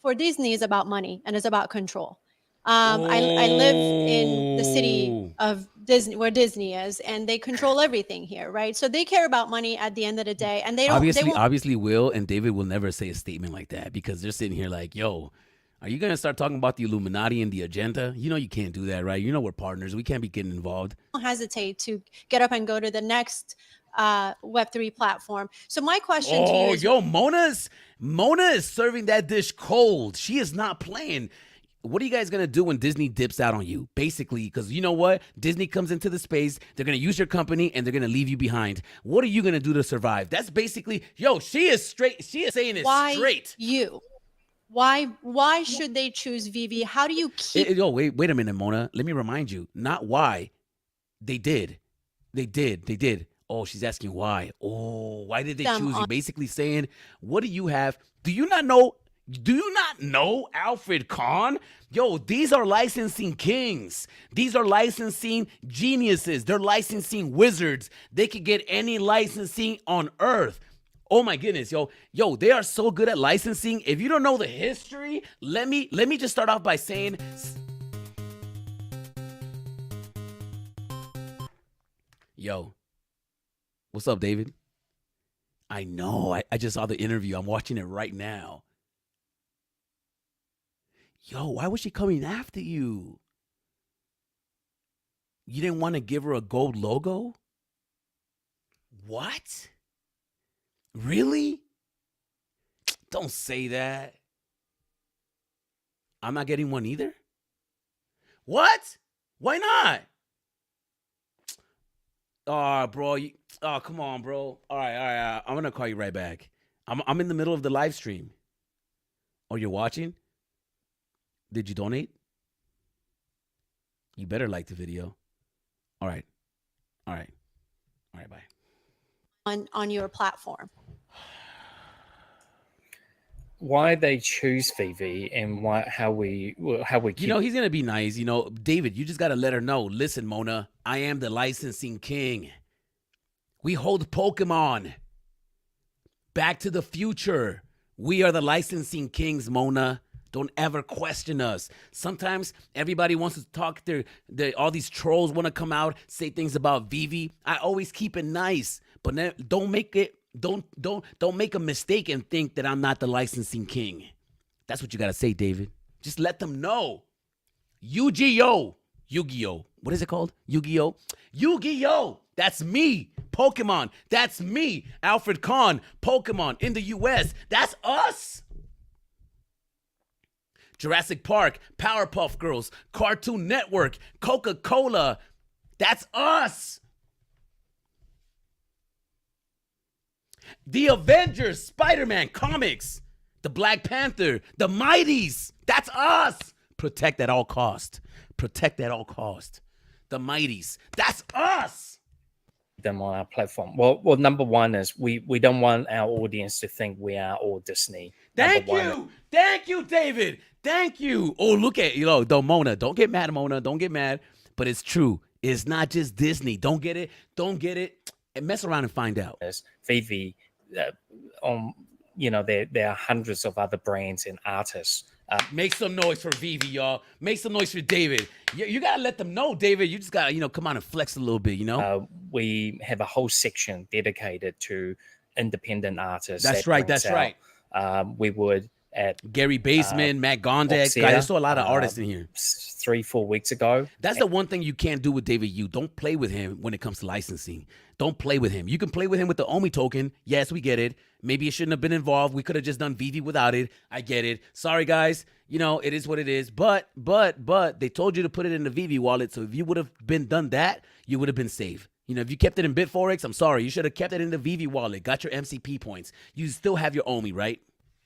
for Disney is about money and is about control. I live in the city of Disney, where Disney is, and they control everything here, right? So they care about money at the end of the day, and they don't. Obviously, Will and David will never say a statement like that because they're sitting here like, "Yo, are you gonna start talking about the Illuminati and the agenda? You know you can't do that, right? You know we're partners. We can't be getting involved." Don't hesitate to get up and go to the next Web3 platform. So my question to you Oh, is, yo, Mona is serving that dish cold. She is not playing. What are you guys going to do when Disney dips out on you? Basically, because you know what? Disney comes into the space, they're going to use your company, and they're going to leave you behind. What are you going to do to survive? That's basically, yo, she is straight. She is saying it why straight. you? Why should they choose Vivi? How do you keep Yo, wait a minute, Mona. Let me remind you, not why. They did. Oh, she's asking why. Oh, why did they them choose you? on? Basically saying, what do you have? Do you not know Alfred Kahn? Yo, these are licensing kings. These are licensing geniuses. They're licensing wizards. They could get any licensing on earth. Oh my goodness, yo, they are so good at licensing. If you don't know the history, let me just start off by saying, yo, what's up, David? I know. I just saw the interview. I'm watching it right now. Yo, why was she coming after you? You didn't want to give her a gold logo? What? Really? Don't say that. I'm not getting one either? What? Why not? Oh, bro. Come on, bro. All right. I'm going to call you right back. I'm in the middle of the live stream. Oh, you're watching? Did you donate? You better like the video. All right, bye. on your platform? Why they choose Vivi and how we keep. You know, he's going to be nice. You know, David, you just got to let her know. Listen, Mona, I am the licensing king. We hold Pokemon. Back to the Future. We are the licensing kings, Mona. Don't ever question us. Sometimes everybody wants to talk. All these trolls want to come out, say things about Vivi. I always keep it nice, but don't make a mistake and think that I'm not the licensing king. That's what you gotta say, David. Just let them know. Yu-Gi-Oh! What is it called? Yu-Gi-Oh! That's me. Pokemon. That's me. Alfred Kahn. Pokemon in the US. That's us. Jurassic Park, Powerpuff Girls, Cartoon Network, Coca-Cola. That's us. The Avengers, Spider-Man, comics, the Black Panther, the Mighties. That's us. Protect at all cost. Protect at all cost. The Mighties. That's us. Them on our platform. Well, number one is we don't want our audience to think we are all Disney. Thank you, David. Thank you. Oh, look at Mona. Don't get mad, Mona. Don't get mad. But it's true. It's not just Disney. Don't get it. And mess around and find out. Vivi, there are hundreds of other brands and artists. Make some noise for Vivi, y'all. Make some noise for David. You gotta let them know, David. You just gotta, come on and flex a little bit, We have a whole section dedicated to independent artists. That's right. We would at Gary Baseman, Matt Gondek. Guys, I saw a lot of artists in here. 3-4 weeks ago. That's the one thing you can't do with David Yu. Don't play with him when it comes to licensing. Don't play with him. You can play with him with the OMI token. Yes, we get it. Maybe it shouldn't have been involved. We could have just done Vivi without it. I get it. Sorry, guys. It is what it is. But they told you to put it in the Vivi wallet. So if you would have done that, you would have been safe. If you kept it in BitForex, I'm sorry. You should have kept it in the Vivi wallet. Got your MCP points. You still have your OMI, right?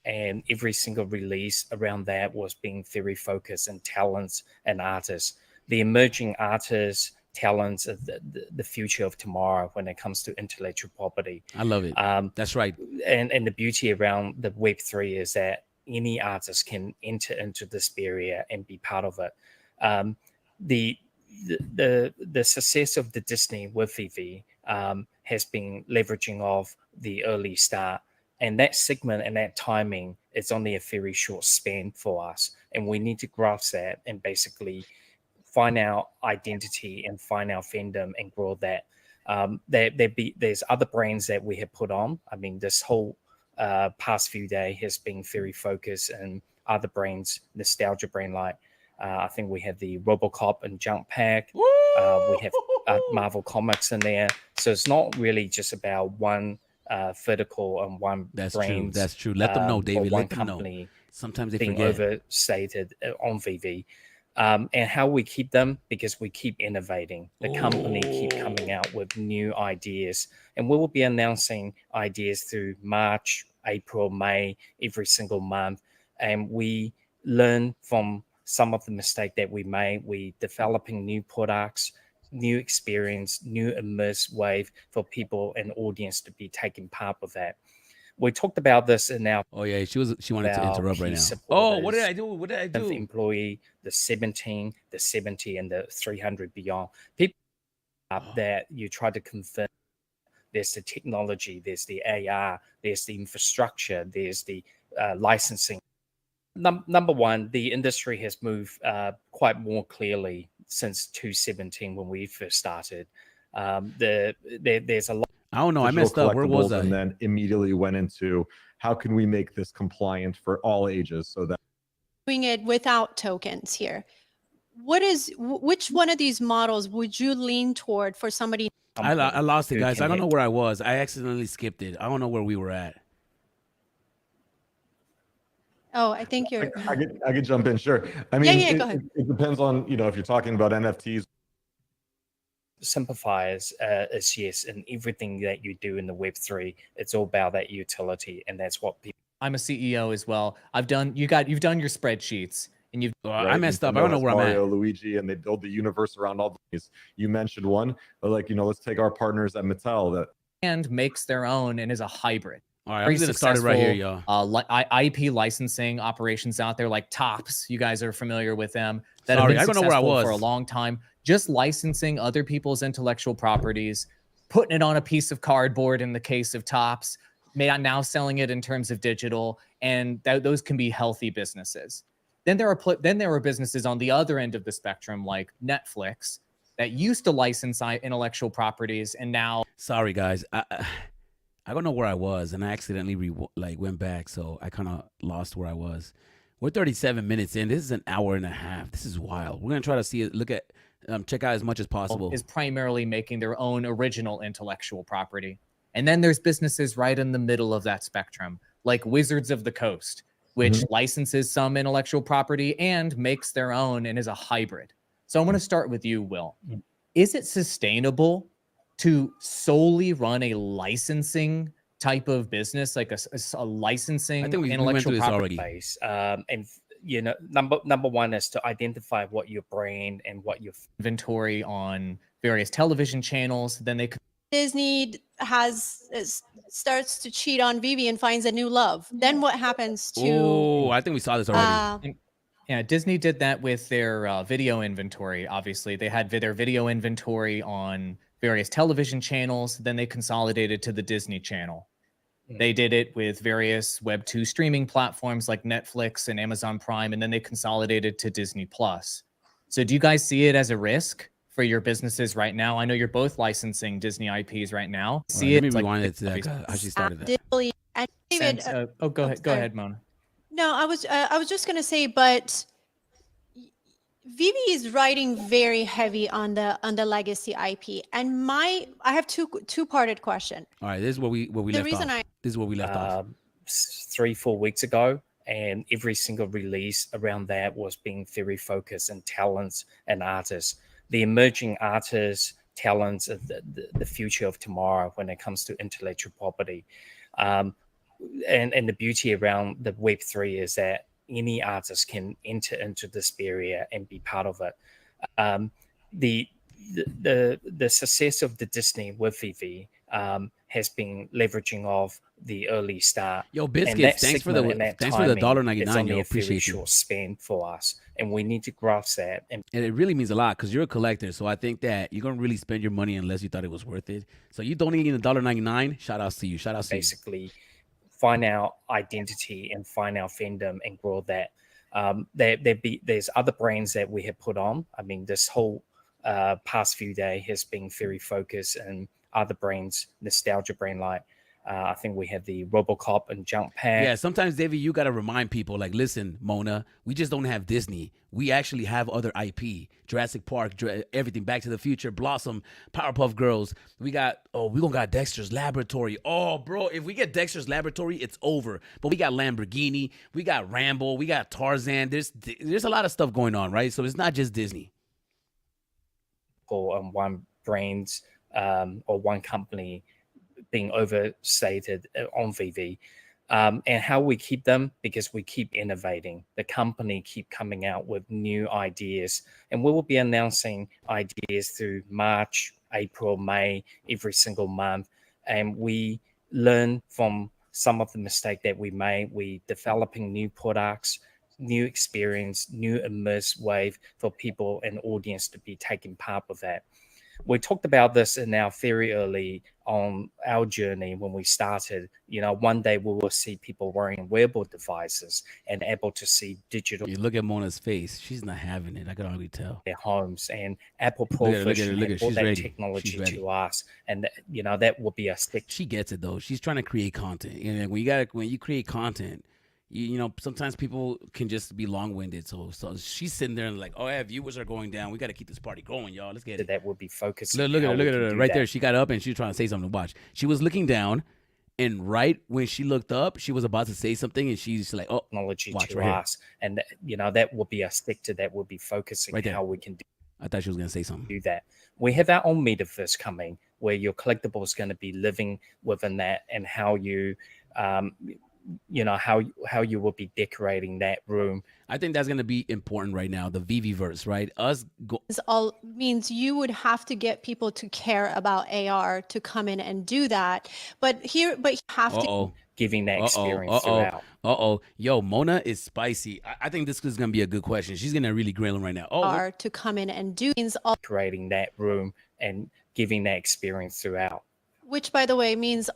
And every single release around that was being very focused on talents and artists. The emerging artists, talents, the future of tomorrow when it comes to intellectual property. I love it. That's right. And the beauty around the Web3 is that any artist can enter into this area and be part of it. The success of the Disney with Vivi has been leveraging off the early start. And that segment and that timing is only a very short span for us. And we need to grasp that and basically find our identity and find our fandom and grow that. There's other brands that we have put on. I mean, this whole past few days has been very focused on other brands, nostalgia brand like I think we have the Robocop and Jump Pack. We have Marvel Comics in there. So it's not really just about one vertical and one That's brand. true. That's true. Let them know, or David. one Let them know. company Sometimes they being forget. overstated on VV. And how we keep them, because we keep innovating. The company keep coming out with new ideas, and we will be announcing ideas through March, April, May, every single month. And we learn from some of the mistake that we made. We developing new products, new experience, new immersive wave for people and audience to be taking part of that. We talked about this in our Oh yeah, she wanted to interrupt right key now. Oh, what did supporters, I do? What did I do? employee, the 17, the 70, and the 300 beyond. People that you try to convince. There's the technology, there's the AR, there's the infrastructure, there's the licensing. Number one, the industry has moved quite more clearly since 2017 when we first started. There's a lot. I don't know. I digital messed up. Where was collectibles, I? and then immediately went into how can we make this compliant for all ages so that Doing it without tokens here. Which one of these models would you lean toward for somebody? I lost it, who guys. can I don't know hit- where I was. I accidentally skipped it. I don't know where we were at. Oh, I think you're. I could jump in. Sure. I mean, Yeah, go ahead. it depends on, if you're talking about NFTs. Simplifiers is yes, and everything that you do in the Web3, it's all about that utility, and that's what people. I'm a CEO as well. You've done your spreadsheets, and you've I messed up. I don't know where I'm Mario, at. Luigi, and they build the universe around all these. You mentioned one, but let's take our partners at Mattel that and makes their own and is a hybrid. All right, I'm gonna start it right here, y'all. IP licensing operations out there like Tops. You guys are familiar with them. That Sorry, I have don't been know where I successful was. for a long time. Just licensing other people's intellectual properties, putting it on a piece of cardboard in the case of Tops, now selling it in terms of digital, and those can be healthy businesses. Then there are businesses on the other end of the spectrum like Netflix that used to license intellectual properties and now. Sorry, guys. I don't know where I was, and I accidentally went back, so I kind of lost where I was. We're 37 minutes in. This is an hour and a half. This is wild. We're gonna try to see it. Check out as much as possible. Is primarily making their own original intellectual property, and then there's businesses right in the middle of that spectrum, like Wizards of the Coast, which licenses some intellectual property and makes their own and is a hybrid. So I'm going to start with you, Will. Is it sustainable to solely run a licensing type of business, like a licensing I think we went intellectual through this property already. Space. And number one is to identify what your brand and what your inventory on various television channels? Then they could. Disney starts to cheat on Vivi and finds a new love. Then what happens to? Oh, I think we saw this already. Yeah, Disney did that with their video inventory. Obviously, they had their video inventory on various television channels. Then they consolidated to the Disney Channel. They did it with various Web2 streaming platforms like Netflix and Amazon Prime, and then they consolidated to Disney Plus. So do you guys see it as a risk for your businesses right now? I know you're both licensing Disney IPs right now. Let me rewind it to that. How she started that. And David, go ahead, Mona. No, I was just gonna say, but Vivi is riding very heavy on the legacy IP, and I have two-parted question. All right, this is where we left off. This is where we left off. 3-4 weeks ago, and every single release around that was being very focused on talents and artists. The emerging artists, talents, the future of tomorrow when it comes to intellectual property. And the beauty around the Web3 is that any artist can enter into this area and be part of it. The success of the Disney with Vivi has been leveraging off the early start. Yo, Biscuits, thanks for the $1.99. Yo, appreciate you. Short spend for us, and we need to grasp that. And it really means a lot because you're a collector. So I think that you're gonna really spend your money unless you thought it was worth it. So you donating $1.99. Shout outs to you. Shout outs to you. Basically, find our identity and find our fandom and grow that. There's other brands that we have put on. I mean, this whole past few days has been very focused on other brands, nostalgia brand like I think we have the RoboCop and Jump Pack. Yeah, sometimes, David, you got to remind people, like, listen, Mona, we just don't have Disney. We actually have other IP, Jurassic Park, everything, Back to the Future, Blossom, Powerpuff Girls. We got Dexter's Laboratory. Oh, bro, if we get Dexter's Laboratory, it's over. But we got Lamborghini, we got Rambo, we got Tarzan. There's a lot of stuff going on, right? So it's not just Disney. Or one brand or one company being overstated on VV, and how we keep them, because we keep innovating. The company keep coming out with new ideas, and we will be announcing ideas through March, April, May, every single month. And we learn from some of the mistake that we made. We developing new products, new experience, new immersive wave for people and audience to be taking part of that. We talked about this in our very early on our journey when we started. One day we will see people wearing wearable devices and able to see digital. You look at Mona's face; she's not having it. I can already tell. Their homes, and Apple Provision brought that technology to us, and that will be a stick. She gets it though. She's trying to create content, and when you create content. Sometimes people can just be long-winded. So she's sitting there and like, oh yeah, viewers are going down. We got to keep this party going, y'all. Let's get it. That would be focused. Look at her right there. She got up and she was trying to say something. Watch. She was looking down, and right when she looked up, she was about to say something, and she's like, oh, technology to us, and that will be a stick to that. Will be focusing how we can do. I thought she was gonna say something. Do that. We have our own metaverse coming, where your collectible is going to be living within that, and how you. How you will be decorating that room. I think that's going to be important right now. The VV-verse, right? This all means you would have to get people to care about AR to come in and do that. But you have to giving that experience throughout. Yo, Mona is spicy. I think this is going to be a good question. She's going to really grill him right now. AR to come in and do means all decorating that room and giving that experience throughout. Which, by the way, means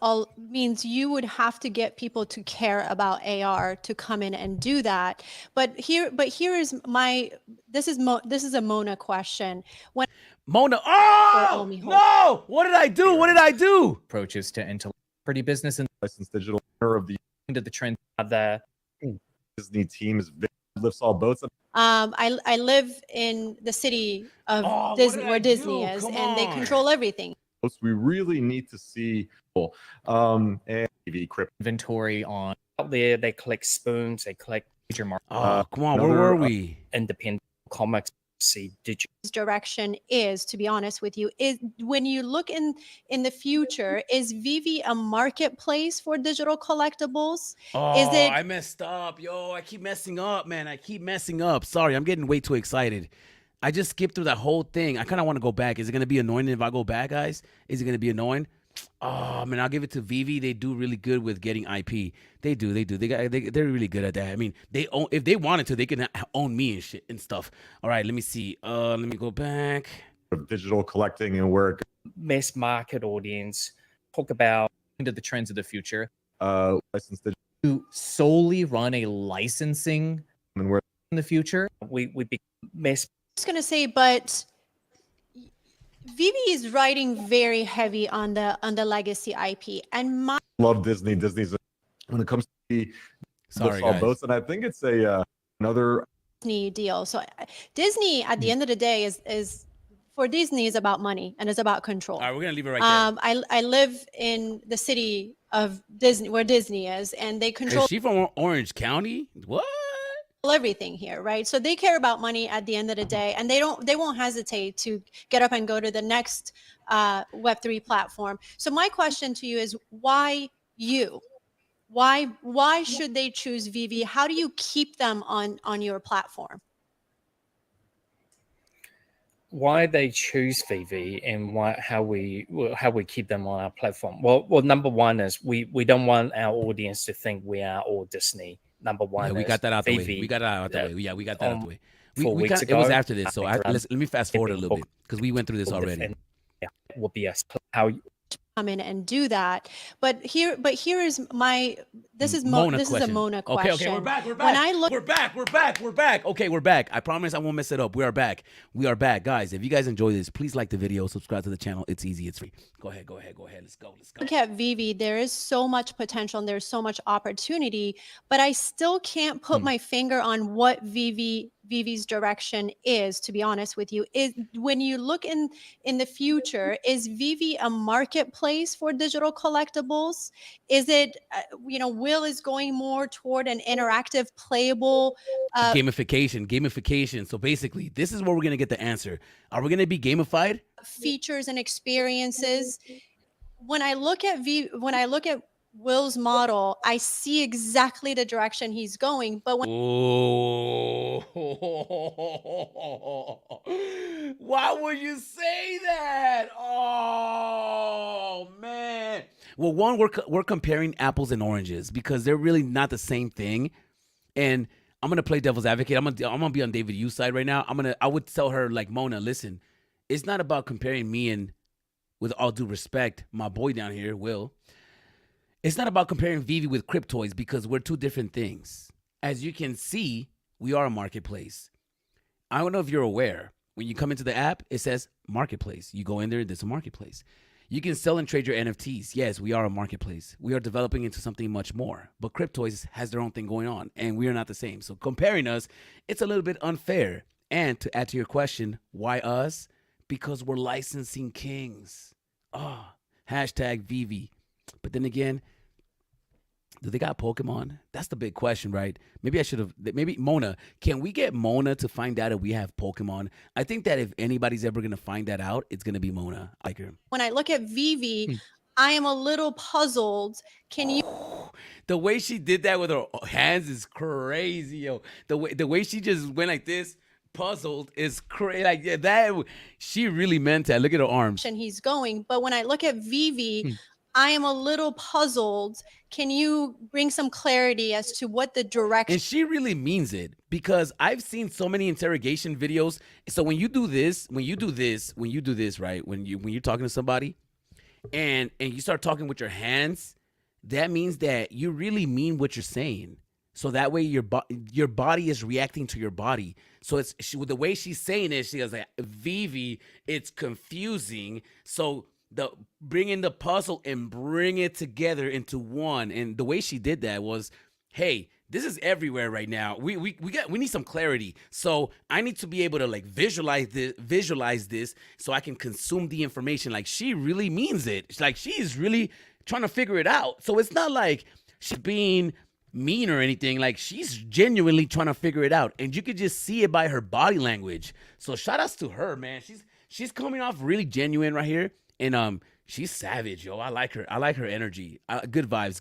you would have to get people to care about AR to come in and do that. But here is this is a Mona question. When Mona, no! What did I do? Approaches to pretty business and licensed digital owner of the into the trend. The Disney team lifts all boats. I live in the city of Disney, where Disney is, and they control everything. We really need to see and TV crypto inventory on out there. They collect spoons, they collect major market. Come on, where were we? Independent comics. See digital direction is, to be honest with you, is when you look in the future, is VV a marketplace for digital collectibles? Is it? I messed up, yo. I keep messing up, man. I keep messing up. Sorry, I'm getting way too excited. I just skipped through that whole thing. I kind of want to go back. Is it going to be annoying if I go back, guys? Is it going to be annoying? Oh, man, I'll give it to VV. They do really good with getting IP. They do. They're really good at that. I mean, if they wanted to, they can own me and shit and stuff. All right, let me see. Let me go back. Digital collecting and work. Mass market audience. Talk about into the trends of the future. Licensed digital. To solely run a licensing and where in the future. We be mass. I was going to say, but VV is riding very heavy on the legacy IP, and love Disney. Disney's when it comes to the all boats, and I think it's another Disney deal. So Disney, at the end of the day, is for Disney is about money and is about control. All right, we're gonna leave it right there. I live in the city of Disney, where Disney is, and they control. Is she from Orange County? What? Everything here, right? So they care about money at the end of the day, and they won't hesitate to get up and go to the next Web3 platform. So my question to you is, why you? Why should they choose VV? How do you keep them on your platform? Why they choose VV and how we keep them on our platform? Well, number one is we don't want our audience to think we are all Disney. Number one, we got that out the way. We got that out the way. Yeah, we got that out the way. It was after this, so let me fast forward a little bit because we went through this already. Yeah, will be how come in and do that. But here is my, this is Mona this question. is a Mona question. Okay, we're back. When I look, we're back. Okay, we're back. I promise I won't mess it up. We are back, guys. If you guys enjoy this, please like the video, subscribe to the channel. It's easy, it's free. Go ahead. Let's go. look at Vivi, there is so much potential and there's so much opportunity, but I still can't put my finger on what Vivi's direction is, to be honest with you. Is when you look in the future, is Vivi a marketplace for digital collectibles? Is it, Will is going more toward an interactive, playable Gamification. So basically, this is where we're gonna get the answer. Are we gonna be gamified? features and experiences? When I look at Will's model, I see exactly the direction he's going. But when why would you say that? Oh man. Well, one, we're comparing apples and oranges because they're really not the same thing. And I'm gonna play devil's advocate. I'm gonna be on David Yu's side right now. I would tell her, like, Mona, listen, it's not about comparing me and, with all due respect, my boy down here, Will. It's not about comparing Vivi with Cryptoids because we're two different things. As you can see, we are a marketplace. I don't know if you're aware. When you come into the app, it says marketplace. You go in there, there's a marketplace. You can sell and trade your NFTs. Yes, we are a marketplace. We are developing into something much more. But Cryptoids has their own thing going on, and we are not the same. So comparing us, it's a little bit unfair. And to add to your question, why us? Because we're licensing kings. Hashtag Vivi. But then again, do they got Pokemon? That's the big question, right? Maybe Mona, can we get Mona to find out if we have Pokemon? I think that if anybody's ever going to find that out, it's going to be Mona. I like her. When I look at Vivi, I am a little puzzled. Can you? The way she did that with her hands is crazy, yo. The way she just went like this, puzzled, is crazy. Like, yeah, that she really meant that. Look at her arms. And he's going. But when I look at Vivi, I am a little puzzled. Can you bring some clarity as to what the direction? And she really means it, because I've seen so many interrogation videos. So when you do this, right? When you're talking to somebody and you start talking with your hands, that means that you really mean what you're saying. So that way your body is reacting to your body. So the way she's saying it, she goes like, Vivi, it's confusing. So bring in the puzzle and bring it together into one. And the way she did that was, hey, this is everywhere right now. We need some clarity. So I need to be able to like visualize this so I can consume the information. Like, she really means it. Like, she is really trying to figure it out. So it's not like she's being mean or anything. Like, she's genuinely trying to figure it out, and you could just see it by her body language. So shout outs to her, man. She's coming off really genuine right here. And she's savage, yo. I like her. I like her energy. Good vibes.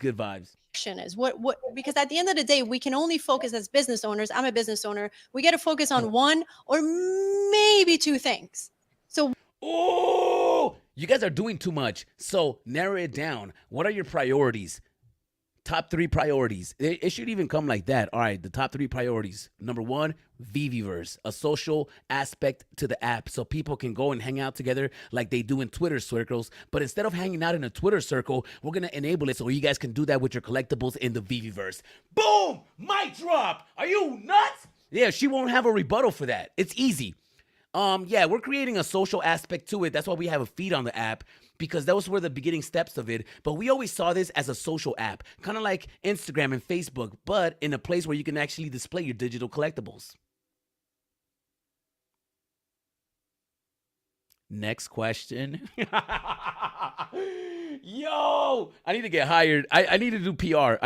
Is what because at the end of the day, we can only focus as business owners. I'm a business owner. We got to focus on one or maybe two things. So, you guys are doing too much. So narrow it down. What are your priorities? Top 3 priorities. It should even come like that. All right, the top 3 priorities. Number 1, Viviverse, a social aspect to the app so people can go and hang out together like they do in Twitter circles. But instead of hanging out in a Twitter circle, we're going to enable it so you guys can do that with your collectibles in the Viviverse. Boom! Mic drop! Are you nuts? Yeah, she won't have a rebuttal for that. It's easy. Yeah, we're creating a social aspect to it. That's why we have a feed on the app, because those were the beginning steps of it. But we always saw this as a social app, kind of like Instagram and Facebook, but in a place where you can actually display your digital collectibles. Next question. Yo, I need to get hired. I need to do PR.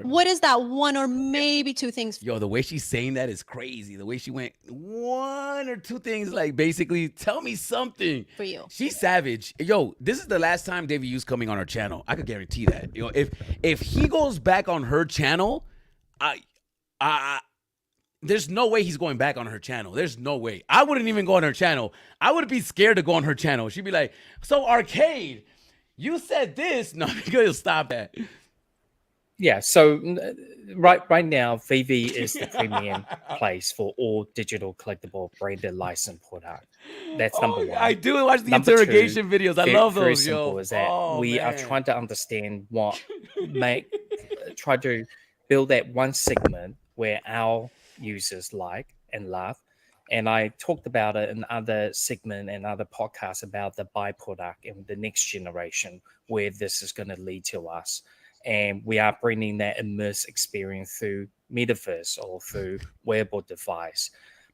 what is that one or maybe two things? Yo, the way she's saying that is crazy. The way she went 1 or 2 things, like basically tell me something. For you. She's savage. Yo, this is the last time David Yu's coming on her channel. I could guarantee that. You know, if he goes back on her channel, there's no way he's going back on her channel. There's no way. I wouldn't even go on her channel. I would be scared to go on her channel. She'd be like, so Arcade, you said this. No, because stop that. Yeah, so right now, VV is the premium place for all digital collectible branded licensed product. That's number one. I do watch the Number interrogation two, videos. I love very those, simple, yo. is that Oh, we are man. trying to understand try to build that one segment where our users like and love. And I talked about it in other segment and other podcasts about the byproduct and the next generation, where this is going to lead to us. And we are bringing that immersive experience through metaverse or through wearable device.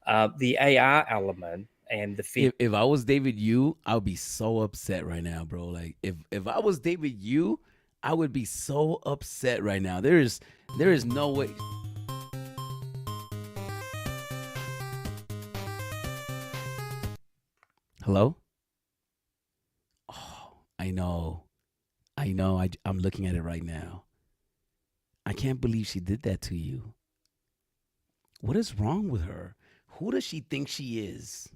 The AR element and the If I was David Yu, I would be so upset right now, bro. Like if I was David Yu, I would be so upset right now. There is no way. Hello? Oh, I know. I'm looking at it right now. I can't believe she did that to you. What is wrong with her? Who does she think she is?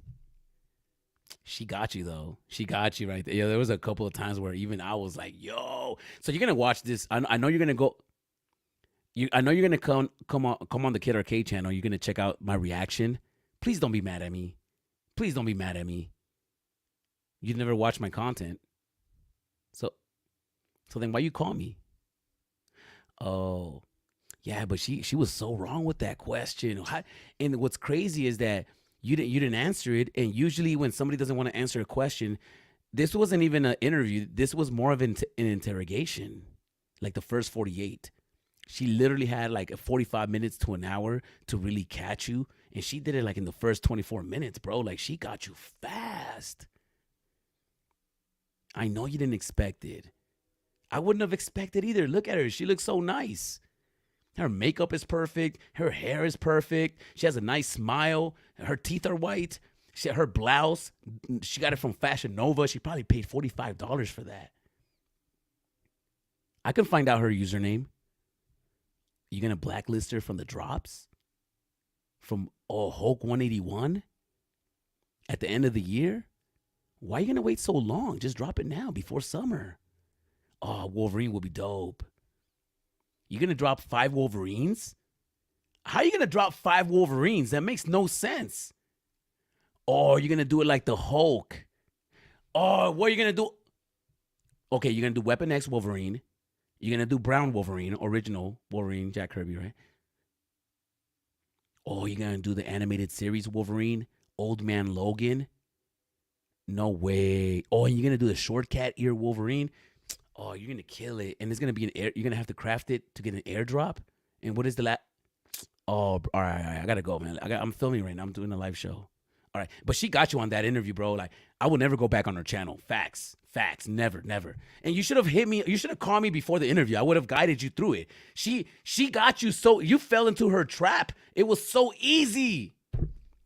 She got you though. She got you right there. Yeah, there was a couple of times where even I was like, "Yo!" So you're gonna watch this. I know you're gonna go. I know you're gonna come on the Kid Arcade channel. You're gonna check out my reaction. Please don't be mad at me. Please don't be mad at me. You never watched my content, so then why you call me? Oh, yeah, but she was so wrong with that question. And what's crazy is that you didn't answer it. And usually when somebody doesn't want to answer a question, this wasn't even an interview. This was more of an interrogation, like the first 48. She literally had like a 45 minutes to an hour to really catch you. And she did it like in the first 24 minutes, bro. Like she got you fast. I know you didn't expect it. I wouldn't have expected either. Look at her. She looks so nice. Her makeup is perfect. Her hair is perfect. She has a nice smile. Her teeth are white. Her blouse, she got it from Fashion Nova. She probably paid $45 for that. I can find out her username. You gonna blacklist her from the drops? From Hulk 181? At the end of the year? Why are you gonna wait so long? Just drop it now before summer. Oh, Wolverine will be dope. You're going to drop 5 Wolverines? How are you going to drop 5 Wolverines? That makes no sense. Oh, you're going to do it like the Hulk. Oh, what are you going to do? Okay, you're going to do Weapon X Wolverine. You're going to do Brown Wolverine, original Wolverine, Jack Kirby, right? Oh, you're going to do the animated series Wolverine, Old Man Logan? No way. Oh, and you're going to do the short cat ear Wolverine? Oh, you're gonna kill it, and it's gonna be an air. You're gonna have to craft it to get an airdrop. And what is the Oh, all right. I gotta go, man. I'm filming right now. I'm doing a live show. All right, but she got you on that interview, bro. Like, I will never go back on her channel. Facts, never. And you should have hit me. You should have called me before the interview. I would have guided you through it. She got you so you fell into her trap. It was so easy.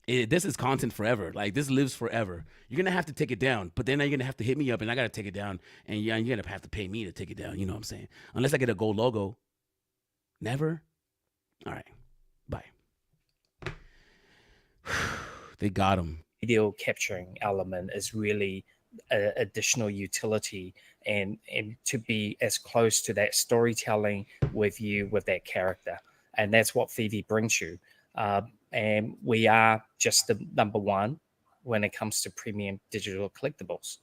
This is content forever. Like, this lives forever. You're going to have to take it down, but then you're going to have to hit me up, and I got to take it down, and you're going to have to pay me to take it down. You know what I'm saying? Unless I get a gold logo. Never? All right. Bye. They got him. Video capturing element is really additional utility and to be as close to that storytelling with you, with that character. And that's what Phoebe brings you. And we are just the number one when it comes to premium digital collectibles.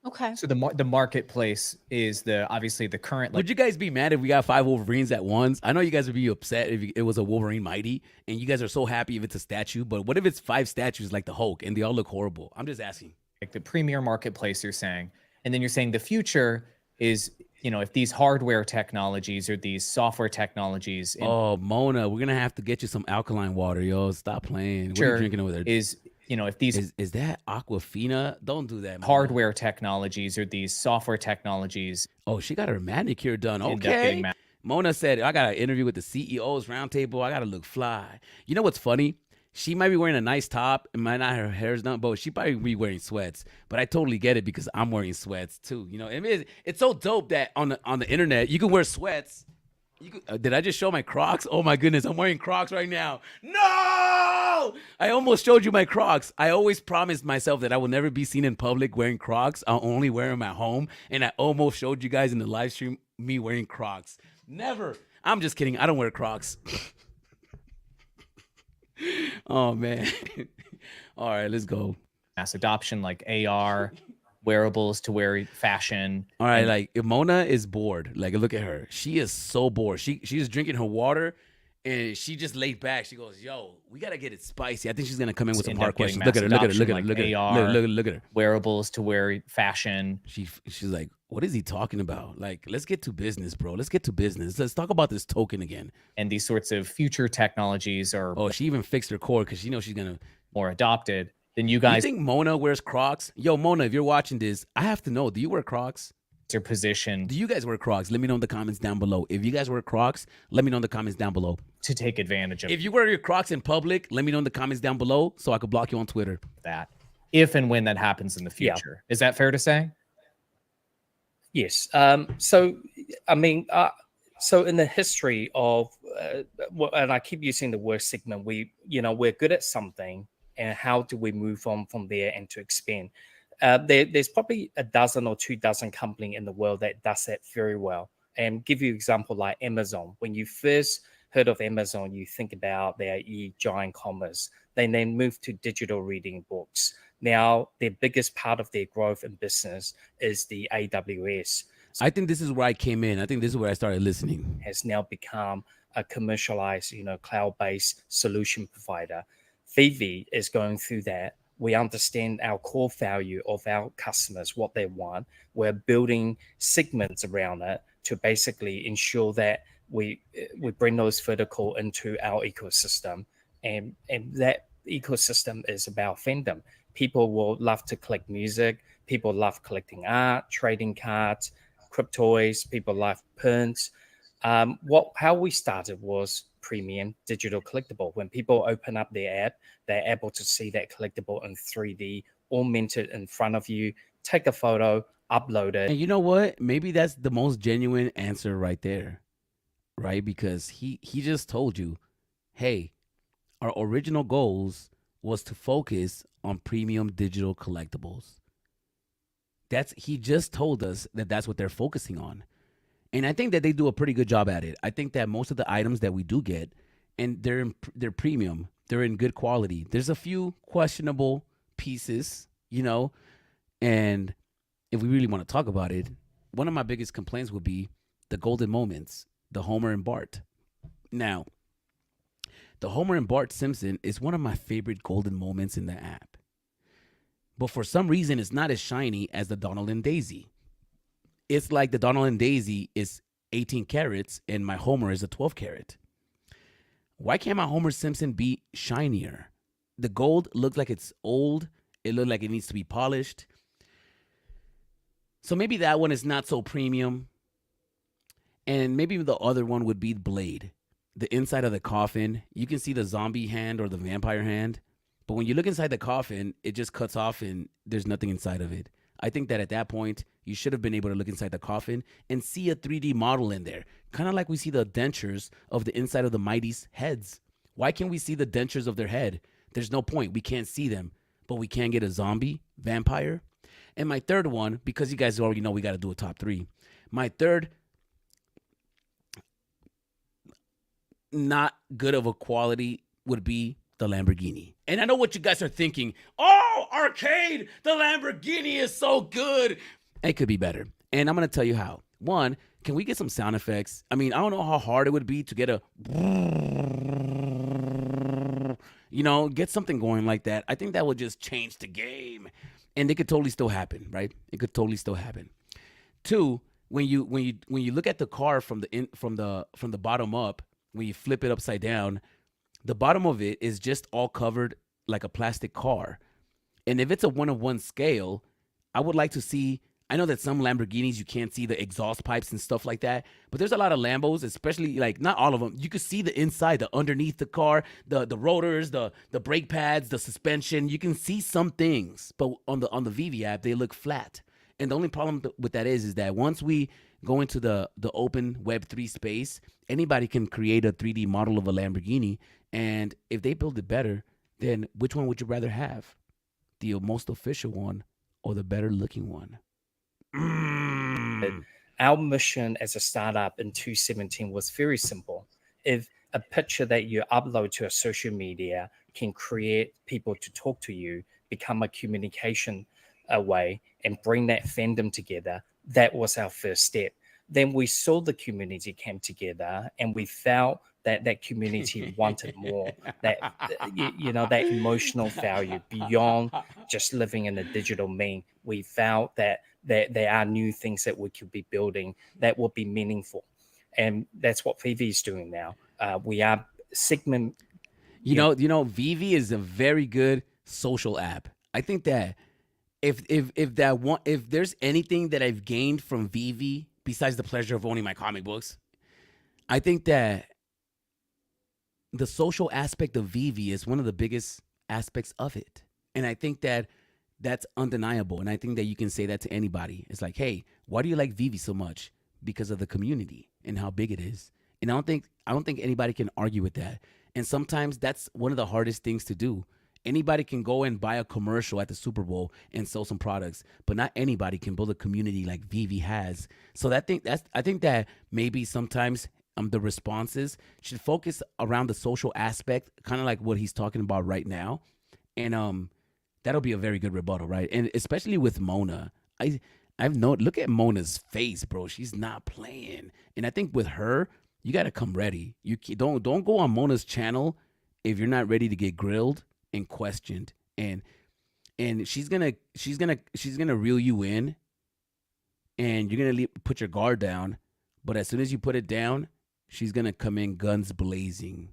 Okay. So the marketplace is obviously the current. Would you guys be mad if we got 5 Wolverines at once? I know you guys would be upset if it was a Wolverine Mighty, and you guys are so happy if it's a statue. But what if it's 5 statues like the Hulk, and they all look horrible? I'm just asking. Like the premier marketplace, you're saying, and then you're saying the future is, if these hardware technologies or these software technologies. Oh, Mona, we're gonna have to get you some alkaline water, yo. Stop playing. What are you drinking over there? If these is that Aquafina? Don't do that, Mona. Hardware technologies or these software technologies. Oh, she got her manicure done. Okay. Mona said, I got an interview with the CEO's Roundtable. I got to look fly. You know what's funny? She might be wearing a nice top and might not have her hair's done, but she probably be wearing sweats. But I totally get it because I'm wearing sweats too. It's so dope that on the internet you can wear sweats. Did I just show my Crocs? Oh my goodness, I'm wearing Crocs right now. No! I almost showed you my Crocs. I always promised myself that I will never be seen in public wearing Crocs. I'll only wear them at home. And I almost showed you guys in the live stream me wearing Crocs. Never. I'm just kidding. I don't wear Crocs. Oh man. All right, let's go. Mass adoption, like AR, wearables to wear fashion. All right, And like if Mona is bored, like look at her. She is so bored. She's drinking her water and she just laid back. She goes, "Yo, we gotta get it spicy." I think she's gonna come in with some end hard up getting questions. Look at her. Look at her. Look at her. mass Look at her. adoption, like Look at her. wearables to wear fashion. She's like, "What is he talking about? Like, let's get to business, bro. Let's get to business. Let's talk about this token again." And these sorts of future technologies are Oh, she even fixed her cord because she knows she's gonna. more adopted than you You guys think Mona wears Crocs? Yo, Mona, if you're watching this, I have to know. Do you wear Crocs? are positioned Do you guys wear Crocs? Let me know in the comments down below. If you guys wear Crocs, let me know in the comments down below. to take advantage of If you wear your Crocs in public, let me know in the comments down below so I could block you on Twitter. that, if and when that happens in the Yeah. future. Is that fair to say? Yes. So, I mean, so in the history of, and I keep using the word segment, we're good at something, and how do we move on from there and to expand? There's probably a dozen or 2 dozen companies in the world that does that very well. And give you an example like Amazon. When you first heard of Amazon, you think about their giant commerce. They then moved to digital reading books. Now, their biggest part of their growth in business is the AWS. I think this is where I came in. I think this is where I started listening. Has now become a commercialized, cloud-based solution provider. Vivi is going through that. We understand our core value of our customers, what they want. We're building segments around it to basically ensure that we bring those vertical into our ecosystem, and that ecosystem is about fandom. People will love to collect music. People love collecting art, trading cards, cryptoids. People love prints. How we started was premium digital collectible. When people open up their app, they're able to see that collectible in 3D, augmented in front of you. Take a photo, upload it. And you know what? Maybe that's the most genuine answer right there, right? Because he just told you, hey, our original goals was to focus on premium digital collectibles. He just told us that that's what they're focusing on. And I think that they do a pretty good job at it. I think that most of the items that we do get, and they're premium, they're in good quality. There's a few questionable pieces, and if we really want to talk about it, one of my biggest complaints would be the golden moments, the Homer and Bart. Now, the Homer and Bart Simpson is one of my favorite golden moments in the app. But for some reason, it's not as shiny as the Donald and Daisy. It's like the Donald and Daisy is 18 carats and my Homer is a 12 carat. Why can't my Homer Simpson be shinier? The gold looks like it's old. It looks like it needs to be polished. So maybe that one is not so premium. And maybe the other one would be Blade. The inside of the coffin, you can see the zombie hand or the vampire hand. But when you look inside the coffin, it just cuts off and there's nothing inside of it. I think that at that point, you should have been able to look inside the coffin and see a 3D model in there. Kind of like we see the dentures of the inside of the Mighty's heads. Why can't we see the dentures of their head? There's no point. We can't see them. But we can get a zombie, vampire. And my third one, because you guys already know we got to do a top 3. My third, not good of a quality, would be the Lamborghini. And I know what you guys are thinking. Oh, arcade, the Lamborghini is so good. It could be better. And I'm going to tell you how. One, can we get some sound effects? I mean, I don't know how hard it would be to get get something going like that. I think that would just change the game. And it could totally still happen, right? It could totally still happen. Two, when you look at the car from the bottom up, when you flip it upside down, the bottom of it is just all covered like a plastic car. And if it's a 1:1 scale, I would like to see, I know that some Lamborghinis, you can't see the exhaust pipes and stuff like that, but there's a lot of Lambos, especially like not all of them. You can see the inside, the underneath the car, the rotors, the brake pads, the suspension. You can see some things, but on the Vivi app, they look flat. And the only problem with that is that once we go into the open Web3 space, anybody can create a 3D model of a Lamborghini. And if they build it better, then which one would you rather have? The most official one or the better looking one? our mission as a startup in 2017 was very simple. If a picture that you upload to a social media can create people to talk to you, become a communication way, and bring that fandom together, that was our first step. Then we saw the community came together, and we felt that that community wanted more, that that emotional value beyond just living in a digital mean. We felt that there are new things that we could be building that would be meaningful, and that's what Vivi is doing now. We are segment. You know, Vivi is a very good social app. I think that if there's anything that I've gained from Vivi besides the pleasure of owning my comic books, I think that the social aspect of Vivi is one of the biggest aspects of it. And I think that that's undeniable. And I think that you can say that to anybody. It's like, hey, why do you like Vivi so much? Because of the community and how big it is. And I don't think anybody can argue with that. And sometimes that's one of the hardest things to do. Anybody can go and buy a commercial at the Super Bowl and sell some products, but not anybody can build a community like Vivi has. So I think that maybe sometimes the responses should focus around the social aspect, kind of like what he's talking about right now. And that'll be a very good rebuttal, right? And especially with Mona, look at Mona's face, bro. She's not playing. And I think with her, you got to come ready. You don't go on Mona's channel if you're not ready to get grilled and questioned. And she's gonna reel you in, and you're gonna put your guard down. But as soon as you put it down, she's gonna come in guns blazing.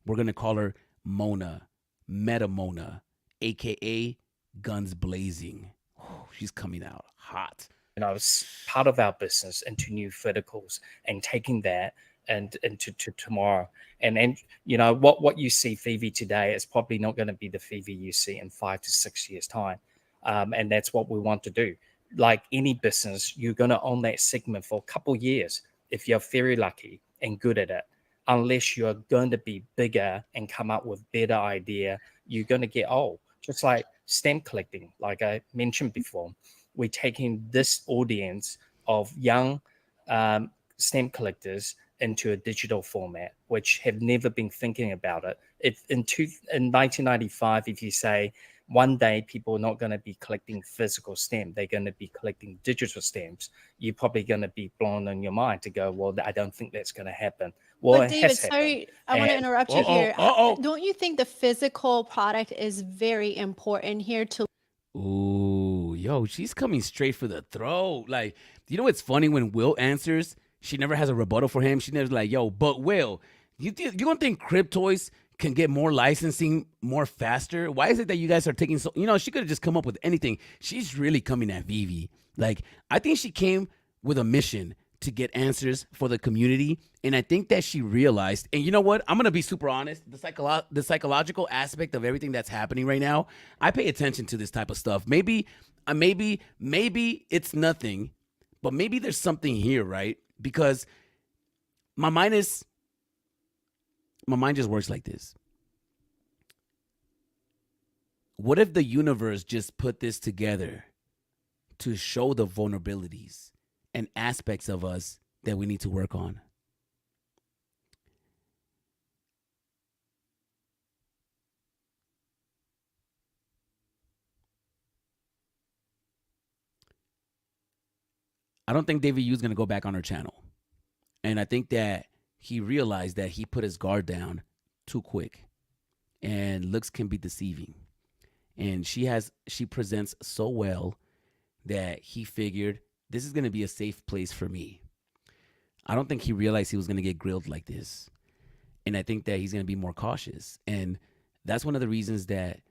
We're gonna call her Mona, Meta Mona, aka guns blazing. Oh, she's coming out hot. It's part of our business into new verticals and taking that and into tomorrow. And what you see Vivi today is probably not going to be the Vivi you see in 5 to 6 years time. And that's what we want to do. Like any business, you're going to own that segment for a couple years if you're very lucky and good at it. Unless you're going to be bigger and come up with better idea, you're going to get old. Just like stamp collecting, like I mentioned before, we're taking this audience of young stamp collectors into a digital format, which have never been thinking about it. If in 1995, if you say one day people are not going to be collecting physical stamp, they're going to be collecting digital stamps, you're probably going to be blown in your mind to go, well, I don't think that's going to happen. Well, but David, sorry, I want to interrupt you here. Don't you think the physical product is very important here to? Ooh, yo, she's coming straight for the throat. Like, you know what's funny? When Will answers, she never has a rebuttal for him. She never's like, yo, but Will, you don't think Cryptoys can get more licensing more faster? Why is it that you guys are taking so, she could have just come up with anything. She's really coming at Vivi. Like, I think she came with a mission to get answers for the community. And I think that she realized, and you know what? I'm going to be super honest. The psychological aspect of everything that's happening right now, I pay attention to this type of stuff. Maybe it's nothing, but maybe there's something here, right? Because my mind just works like this. What if the universe just put this together to show the vulnerabilities and aspects of us that we need to work on? I don't think David Yu's going to go back on her channel. And I think that he realized that he put his guard down too quick. And looks can be deceiving. And she presents so well that he figured this is going to be a safe place for me. I don't think he realized he was going to get grilled like this. And I think that he's going to be more cautious. And that's one of the reasons that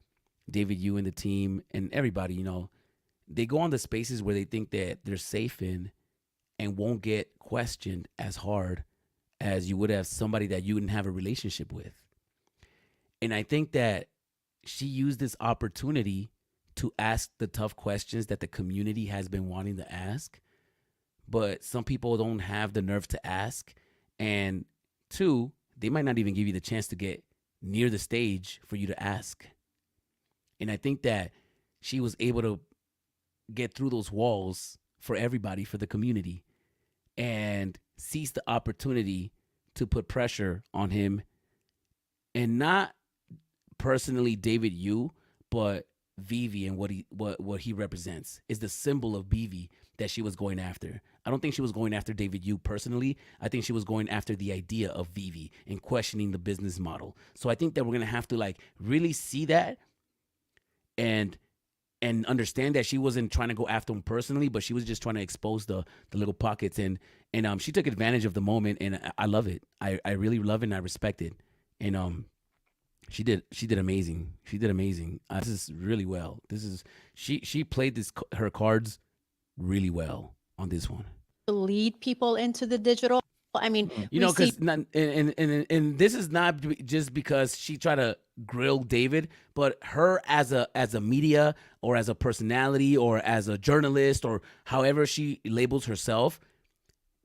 David Yu and the team and everybody, they go on the spaces where they think that they're safe in and won't get questioned as hard as you would have somebody that you didn't have a relationship with. And I think that she used this opportunity to ask the tough questions that the community has been wanting to ask, but some people don't have the nerve to ask. And 2, they might not even give you the chance to get near the stage for you to ask. And I think that she was able to get through those walls for everybody, for the community. and seized the opportunity to put pressure on him, and not personally David Yu, but Vivi and what he represents is the symbol of Vivi that she was going after. I don't think she was going after David Yu personally. I think she was going after the idea of Vivi and questioning the business model. So I think that we're gonna have to like really see that and understand that she wasn't trying to go after him personally, but she was just trying to expose the little pockets, and she took advantage of the moment, and I love it. I really love it and I respect it. And she did amazing. She did amazing. This is really well. This is she played her cards really well on this one. To lead people into the digital. I mean, you know, because and this is not just because she tried to grill David, but her as a media or as a personality or as a journalist or however she labels herself,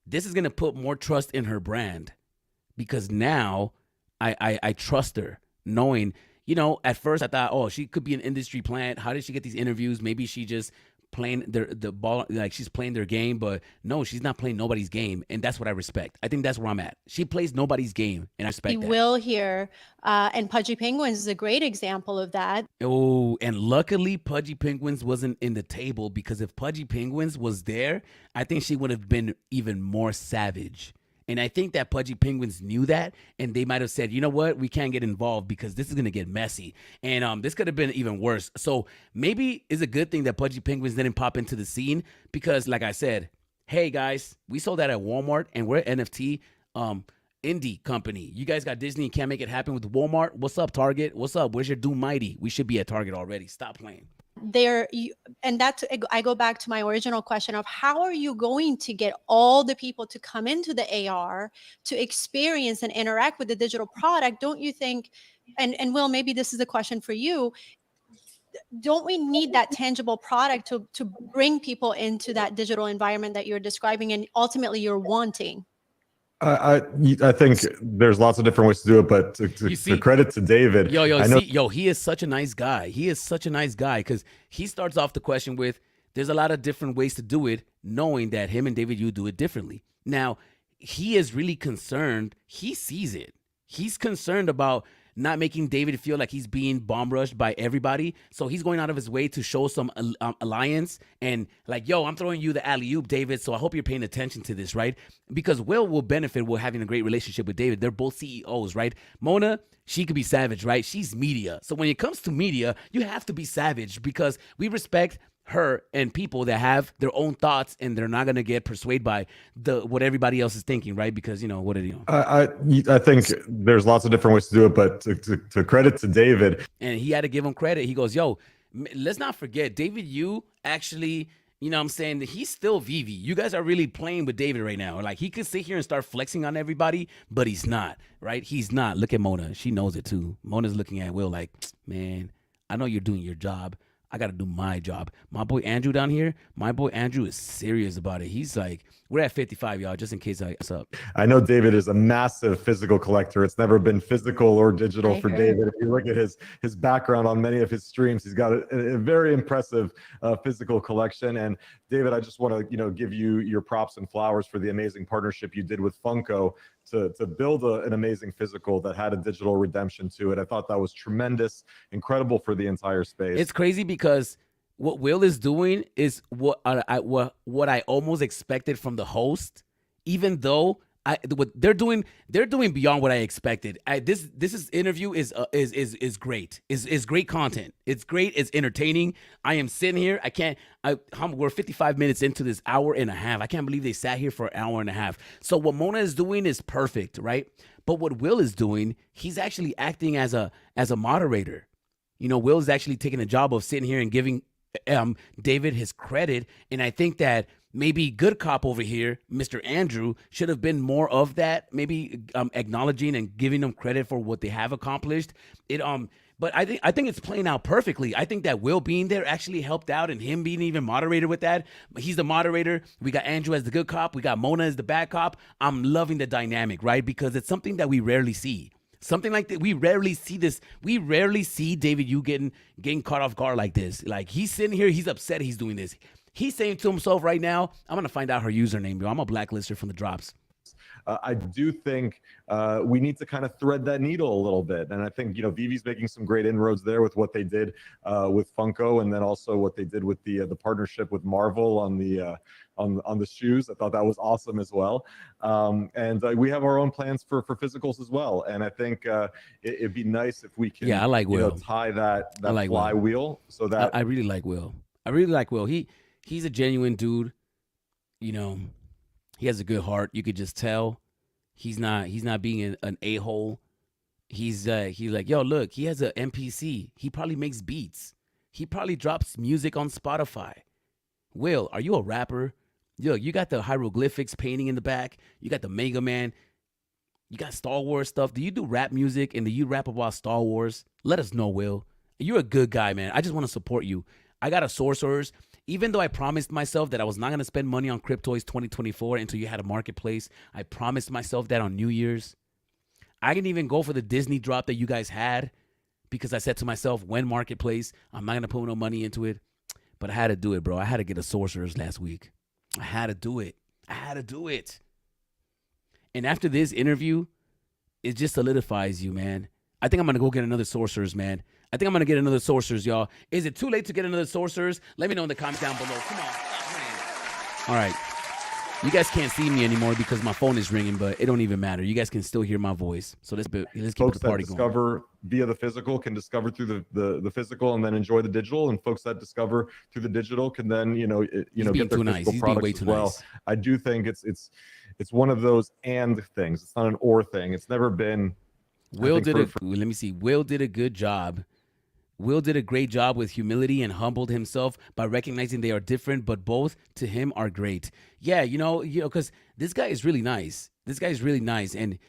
this is gonna put more trust in her brand, because now I trust her, knowing, you know, at first I thought, oh, she could be an industry plant. How did she get these interviews? Maybe she just playing the ball, like she's playing their game, but no, she's not playing nobody's game, and that's what I respect. I think that's where I'm at. She plays nobody's game, and I respect that. Will here, and Pudgy Penguins is a great example of that. Oh, and luckily Pudgy Penguins wasn't in the table, because if Pudgy Penguins was there, I think she would have been even more savage. And I think that Pudgy Penguins knew that, and they might have said, you know what, we can't get involved because this is going to get messy. And this could have been even worse. So maybe it's a good thing that Pudgy Penguins didn't pop into the scene, because like I said, hey guys, we sold that at Walmart and we're an NFT indie company. You guys got Disney and can't make it happen with Walmart. What's up, Target? What's up? Where's your Doom Mighty? We should be at Target already. Stop playing. And that's, I go back to my original question of how are you going to get all the people to come into the AR to experience and interact with the digital product? Don't you think, and Will, maybe this is a question for you, don't we need that tangible product to bring people into that digital environment that you're describing and ultimately you're wanting? I think there's lots of different ways to do it, but to credit to David, he is such a nice guy. He is such a nice guy, because he starts off the question with, there's a lot of different ways to do it, knowing that him and David Yu do it differently. Now, he is really concerned. He sees it. He's concerned about not making David feel like he's being bomb rushed by everybody. So he's going out of his way to show some alliance and like, yo, I'm throwing you the alley-oop, David. So I hope you're paying attention to this, right? Because Will benefit with having a great relationship with David. They're both CEOs, right? Mona, she could be savage, right? She's media. So when it comes to media, you have to be savage, because we respect her and people that have their own thoughts and they're not going to get persuaded by what everybody else is thinking, right? Because, you know, what are you? I think there's lots of different ways to do it, but to credit to David. And he had to give him credit. He goes, yo, let's not forget, David Yu actually, you know what I'm saying, he's still Vivi. You guys are really playing with David right now. Like, he could sit here and start flexing on everybody, but he's not, right? He's not. Look at Mona. She knows it too. Mona's looking at Will like, man, I know you're doing your job. I got to do my job. My boy Andrew down here, is serious about it. He's like, we're at 55, y'all, just in case I mess up. I know David is a massive physical collector. It's never been physical or digital for David. If you look at his background on many of his streams, he's got a very impressive physical collection. And David, I just want to give you your props and flowers for the amazing partnership you did with Funko to build an amazing physical that had a digital redemption to it. I thought that was tremendous, incredible for the entire space. It's crazy because what Will is doing is what I almost expected from the host, even though what they're doing beyond what I expected. This interview is great. Is great content. It's great. It's entertaining. I am sitting here. We're 55 minutes into this hour and a half. I can't believe they sat here for an hour and a half. So what Mona is doing is perfect, right? But what Will is doing, he's actually acting as a moderator. You know, Will is actually taking the job of sitting here and giving David his credit, and I think that maybe good cop over here, Mr. Andrew, should have been more of that, maybe acknowledging and giving them credit for what they have accomplished. But I think it's playing out perfectly. I think that Will being there actually helped out, and him being even moderator with that. He's the moderator. We got Andrew as the good cop. We got Mona as the bad cop. I'm loving the dynamic, right? Because it's something that we rarely see. Something like that, we rarely see this. We rarely see David Yu getting caught off guard like this. Like, he's sitting here, he's upset he's doing this. He's saying to himself right now, I'm going to find out her username, yo. I'm a blacklist her from the drops. I do think we need to kind of thread that needle a little bit. And I think, Vivi's making some great inroads there with what they did with Funko, and then also what they did with the partnership with Marvel on the shoes. I thought that was awesome as well. And we have our own plans for physicals as well. And I think it'd be nice if we can, I like Will. tie that like flywheel so that I really like Will. I really like Will. He's a genuine dude. He has a good heart. You could just tell he's not being an a-hole. He's like, yo, look, he has an NPC. He probably makes beats. He probably drops music on Spotify. Will, are you a rapper? Yo, you got the hieroglyphics painting in the back. You got the Mega Man. You got Star Wars stuff. Do you do rap music and do you rap about Star Wars? Let us know, Will. You're a good guy, man. I just want to support you. I got a sorcerer's. Even though I promised myself that I was not going to spend money on Cryptoys 2024 until you had a marketplace, I promised myself that on New Year's. I didn't even go for the Disney drop that you guys had because I said to myself, when marketplace, I'm not going to put no money into it. But I had to do it, bro. I had to get a sorcerer's last week. I had to do it. And after this interview, it just solidifies you, man. I think I'm going to go get another sorcerer's, man. I think I'm going to get another sorcerer's, y'all. Is it too late to get another sorcerer's? Let me know in the comments down below. Come on. All right. You guys can't see me anymore because my phone is ringing, but it don't even matter. You guys can still hear my voice. So let's keep the party going. Folks that discover via the physical can discover through the physical and then enjoy the digital, and folks that discover through the digital can then get their physical products as well. Nice. I do think it's one of those and things. It's not an or thing. It's never been. Will did a good job. Will did a great job with humility and humbled himself by recognizing they are different, but both to him are great. Yeah, because this guy is really nice. And,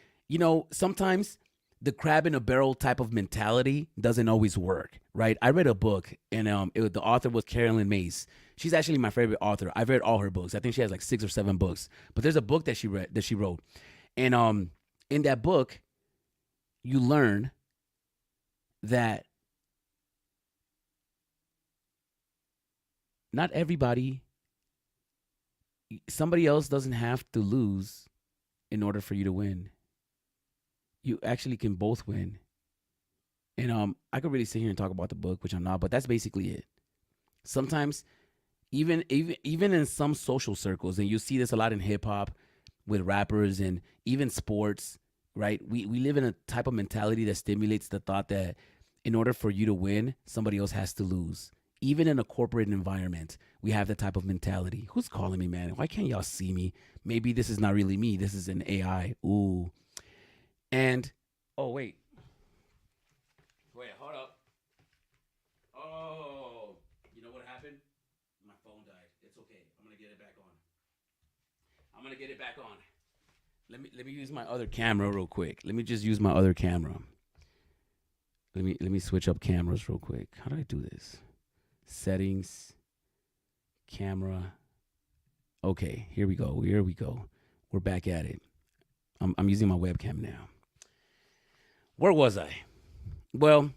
sometimes the crab in a barrel type of mentality doesn't always work, right? I read a book, and the author was Carolyn Mace. She's actually my favorite author. I've read all her books. I think she has like 6 or 7 books. But there's a book that she wrote. And in that book, you learn that not everybody, somebody else doesn't have to lose in order for you to win. You actually can both win. And I could really sit here and talk about the book, which I'm not, but that's basically it. Sometimes, even in some social circles, and you see this a lot in hip hop with rappers and even sports, right? We live in a type of mentality that stimulates the thought that in order for you to win, somebody else has to lose. Even in a corporate environment, we have that type of mentality. Who's calling me, man? Why can't y'all see me? Maybe this is not really me. This is an AI. Ooh. And, oh, wait. Wait, hold up. Oh, you know what happened? My phone died. It's okay. I'm going to get it back on. Let me use my other camera real quick. Let me just use my other camera. Let me switch up cameras real quick. How do I do this? Settings, camera. Okay, here we go. We're back at it. I'm using my webcam now. Where was I? Well,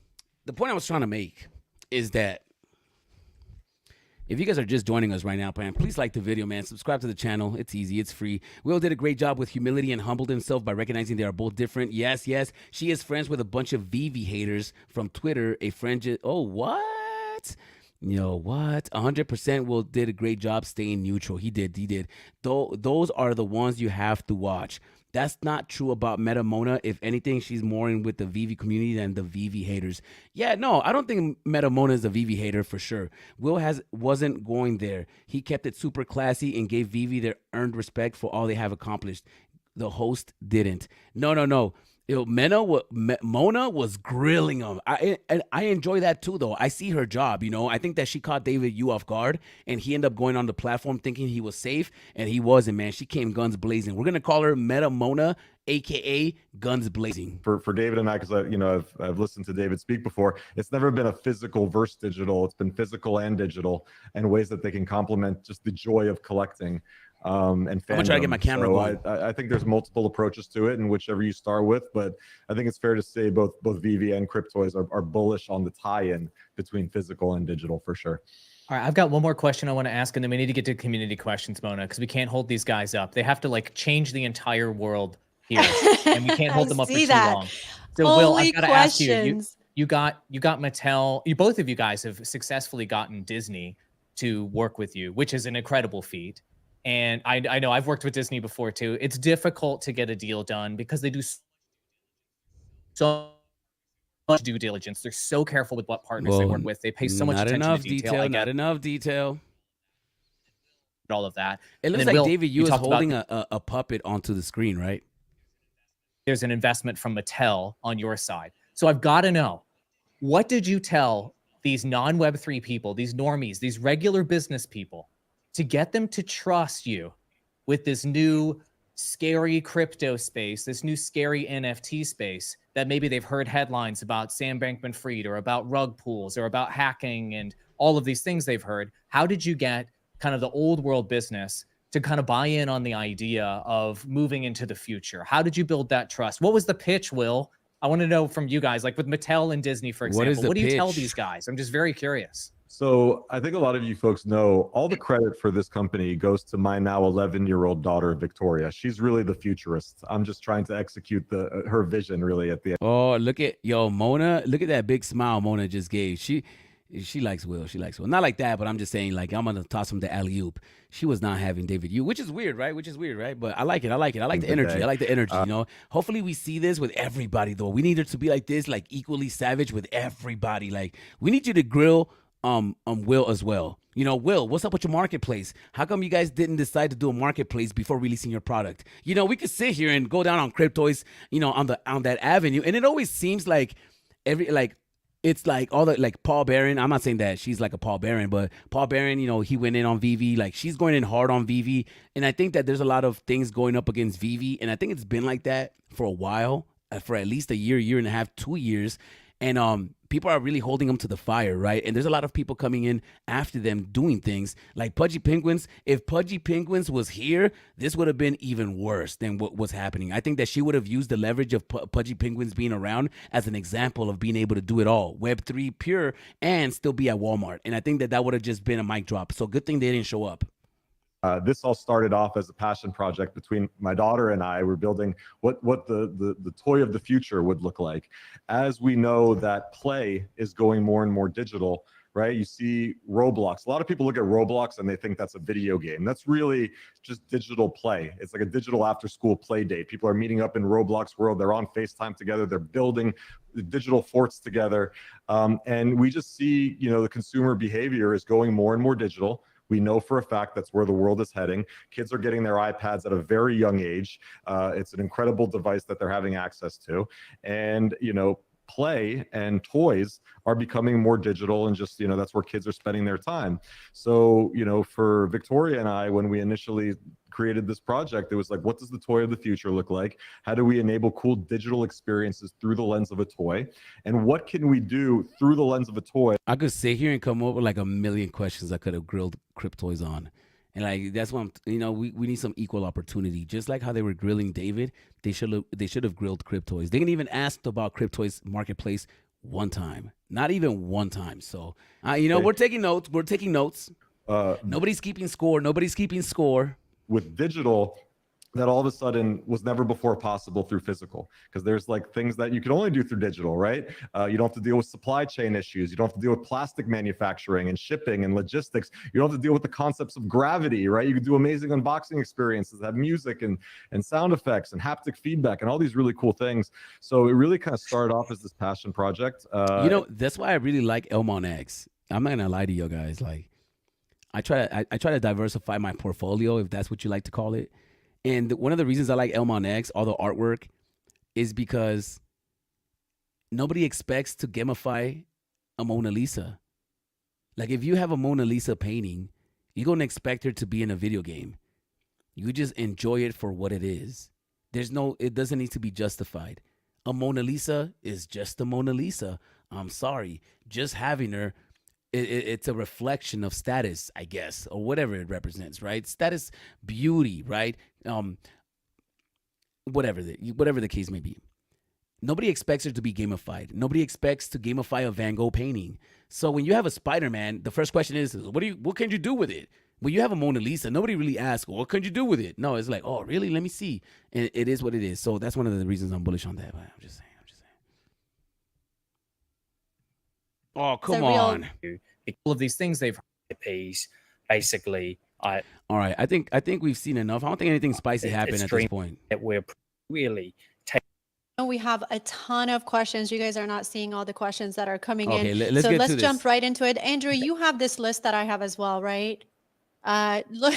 the point I was trying to make is that if you guys are just joining us right now, man, please like the video, man. Subscribe to the channel. It's easy. It's free. Will did a great job with humility and humbled himself by recognizing they are both different. Yes. She is friends with a bunch of Vivi haters from Twitter. A friend just... Oh, what? What? 100% Will did a great job staying neutral. He did. Those are the ones you have to watch. That's not true about Meta Mona. If anything, she's more in with the Vivi community than the Vivi haters. Yeah, no, I don't think Meta Mona is a Vivi hater for sure. Will wasn't going there. He kept it super classy and gave Vivi their earned respect for all they have accomplished. The host didn't. No. Mona was grilling him. I enjoy that too, though. I see her job, I think that she caught David Yu off guard, and he ended up going on the platform thinking he was safe, and he wasn't, man. She came guns blazing. We're going to call her Meta Mona, a.k.a. Guns Blazing. For David and I, because I've listened to David speak before, it's never been a physical versus digital. It's been physical and digital, and ways that they can complement just the joy of collecting. And fandom. I'm gonna try to get my camera going. I think there's multiple approaches to it, and whichever you start with, but I think it's fair to say both Vivi and Cryptoys are bullish on the tie-in between physical and digital for sure. All right, I've got one more question I want to ask, and then we need to get to community questions, Mona, because we can't hold these guys up. They have to like change the entire world here, and we can't hold them up for see too that. long. So, Will, I've Only got to ask you, questions. you got Mattel. You both of you guys have successfully gotten Disney to work with you, which is an incredible feat. And I know I've worked with Disney before too. It's difficult to get a deal done because they do so much due diligence. They're so careful with what partners they work with. They pay so much not attention enough to detail. Not enough detail. All of that. It And looks then, like Will, David you Yu is talked about holding a puppet onto the screen, right? there's an investment from Mattel on your side. So I've got to know, what did you tell these non-Web3 people, these normies, these regular business people, to get them to trust you with this new scary crypto space, this new scary NFT space that maybe they've heard headlines about Sam Bankman-Fried or about rug pools or about hacking and all of these things they've heard? How did you get kind of the old world business to kind of buy in on the idea of moving into the future? How did you build that trust? What was the pitch, Will? I want to know from you guys, like with Mattel and Disney, for example. What do you tell these guys? I'm just very curious. So I think a lot of you folks know all the credit for this company goes to my now 11-year-old daughter, Victoria. She's really the futurist. I'm just trying to execute her vision really at the end. Oh, look at Mona. Look at that big smile Mona just gave. She likes Will. She likes Will. Not like that, but I'm just saying, like, I'm gonna toss him the alley-oop. She was not having David Yu, which is weird, right? But I like it. I like the energy. I like the energy. You know. Hopefully, we see this with everybody, though. We need it to be like this, like equally savage with everybody. Like, we need you to grill Will as well. You know, Will, what's up with your marketplace? How come you guys didn't decide to do a marketplace before releasing your product? You know, we could sit here and go down on Cryptoys, you know, on that avenue, and it always seems like it's like all the, like Paul Barron. I'm not saying that she's like a Paul Barron, but Paul Barron, you know, he went in on Vivi. Like, she's going in hard on Vivi. And I think that there's a lot of things going up against Vivi. And I think it's been like that for a while, for at least a year and a half, 2 years. And people are really holding them to the fire, right? And there's a lot of people coming in after them doing things like Pudgy Penguins. If Pudgy Penguins was here, this would have been even worse than what was happening. I think that she would have used the leverage of Pudgy Penguins being around as an example of being able to do it all, Web3 pure, and still be at Walmart. And I think that would have just been a mic drop. So good thing they didn't show up. This all started off as a passion project between my daughter and I. We're building what the toy of the future would look like. As we know that play is going more and more digital, right? You see Roblox. A lot of people look at Roblox and they think that's a video game. That's really just digital play. It's like a digital after-school play date. People are meeting up in Roblox world. They're on FaceTime together. They're building the digital forts together. And we just see, you know, the consumer behavior is going more and more digital. We know for a fact that's where the world is heading. Kids are getting their iPads at a very young age. It's an incredible device that they're having access to. And, you know, play and toys are becoming more digital, and just, you know, that's where kids are spending their time. So, you know, for Victoria and I, when we initially created this project, it was like, what does the toy of the future look like? How do we enable cool digital experiences through the lens of a toy? And what can we do through the lens of a toy? I could sit here and come up with like a million questions I could have grilled Cryptoys on. And like, that's what we need some equal opportunity. Just like how they were grilling David, they should have grilled Cryptoys. They didn't even ask about Cryptoys marketplace one time, not even one time. So, we're taking notes. Nobody's keeping score. With digital, that all of a sudden was never before possible through physical, because there's like things that you can only do through digital, right? You don't have to deal with supply chain issues. You don't have to deal with plastic manufacturing and shipping and logistics. You don't have to deal with the concepts of gravity, right? You can do amazing unboxing experiences that have music and sound effects and haptic feedback and all these really cool things. So it really kind of started off as this passion project. That's why I really like Elmon X. I'm not gonna lie to you guys. Like, I try to diversify my portfolio, if that's what you like to call it. And one of the reasons I like Elmon X, all the artwork, is because nobody expects to gamify a Mona Lisa. Like, if you have a Mona Lisa painting, you're going to expect her to be in a video game. You just enjoy it for what it is. It doesn't need to be justified. A Mona Lisa is just a Mona Lisa. I'm sorry. Just having her, it's a reflection of status, I guess, or whatever it represents, right? Status, beauty, right? Whatever the case may be. nobody expects her to be gamified. Nobody expects to gamify a Van Gogh painting. So when you have a Spider-Man, the first question is, what can you do with it? When you have a Mona Lisa, nobody really asks, what can you do with it? No, it's like, oh, really? Let me see. And it is what it is. So that's one of the reasons I'm bullish on that. But I'm just saying. Oh, come on. All of these things they've piece basically. All right. I think we've seen enough. I don't think anything spicy happened at this point. That we're really We have a ton of questions. You guys are not seeing all the questions that are coming in. Let's jump right into it. Andrew, you have this list that I have as well, right? Look,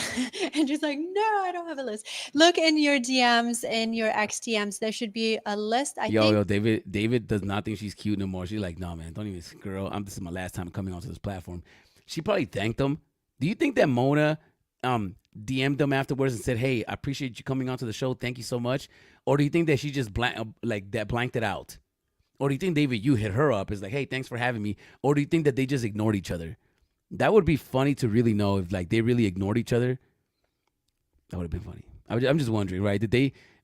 Andrew's like, no, I don't have a list. Look in your DMs, in your XDMs. There should be a list. Yo, David does not think she's cute no more. She's like, no, man, don't even, girl. This is my last time coming onto this platform. She probably thanked him. Do you think that Mona DM'd them afterwards and said, hey, I appreciate you coming onto the show. Thank you so much. Or do you think that she just blanked it out? Or do you think, David, you hit her up? It's like, hey, thanks for having me. Or do you think that they just ignored each other? That would be funny to really know if they really ignored each other. That would have been funny. I'm just wondering, right?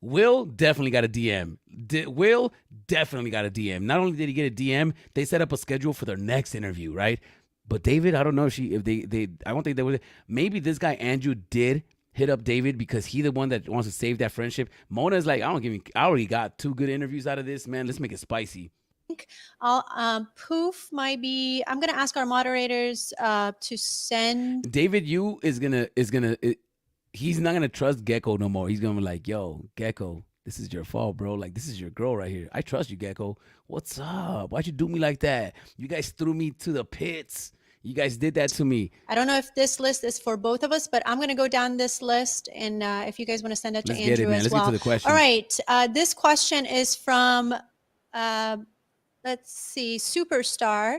Will definitely got a DM. Will definitely got a DM. Not only did he get a DM, they set up a schedule for their next interview, right? But David, I don't know if they I don't think they would. Maybe this guy Andrew did hit up David because he's the one that wants to save that friendship. Mona's like, I already got 2 good interviews out of this, man. Let's make it spicy. Poof might be. I'm gonna ask our moderators to send. David he's not gonna trust Gecko no more. He's gonna be like, yo, Gecko, this is your fault, bro. Like, this is your girl right here. I trust you, Gecko. What's up? Why'd you do me like that? You guys threw me to the pits. You guys did that to me. I don't know if this list is for both of us, but I'm going to go down this list. And if you guys want to send it to Andrew as well. Let's get to the question. All right. This question is from, let's see, Superstar.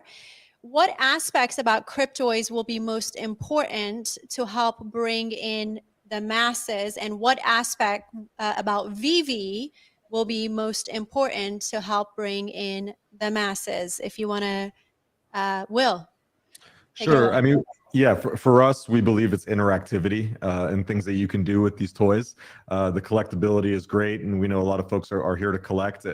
What aspects about Cryptoids will be most important to help bring in the masses? And what aspect about VV will be most important to help bring in the masses? If you want to, Will. Sure. I mean, yeah, for us, we believe it's interactivity and things that you can do with these toys. The collectability is great, and we know a lot of folks are here to collect.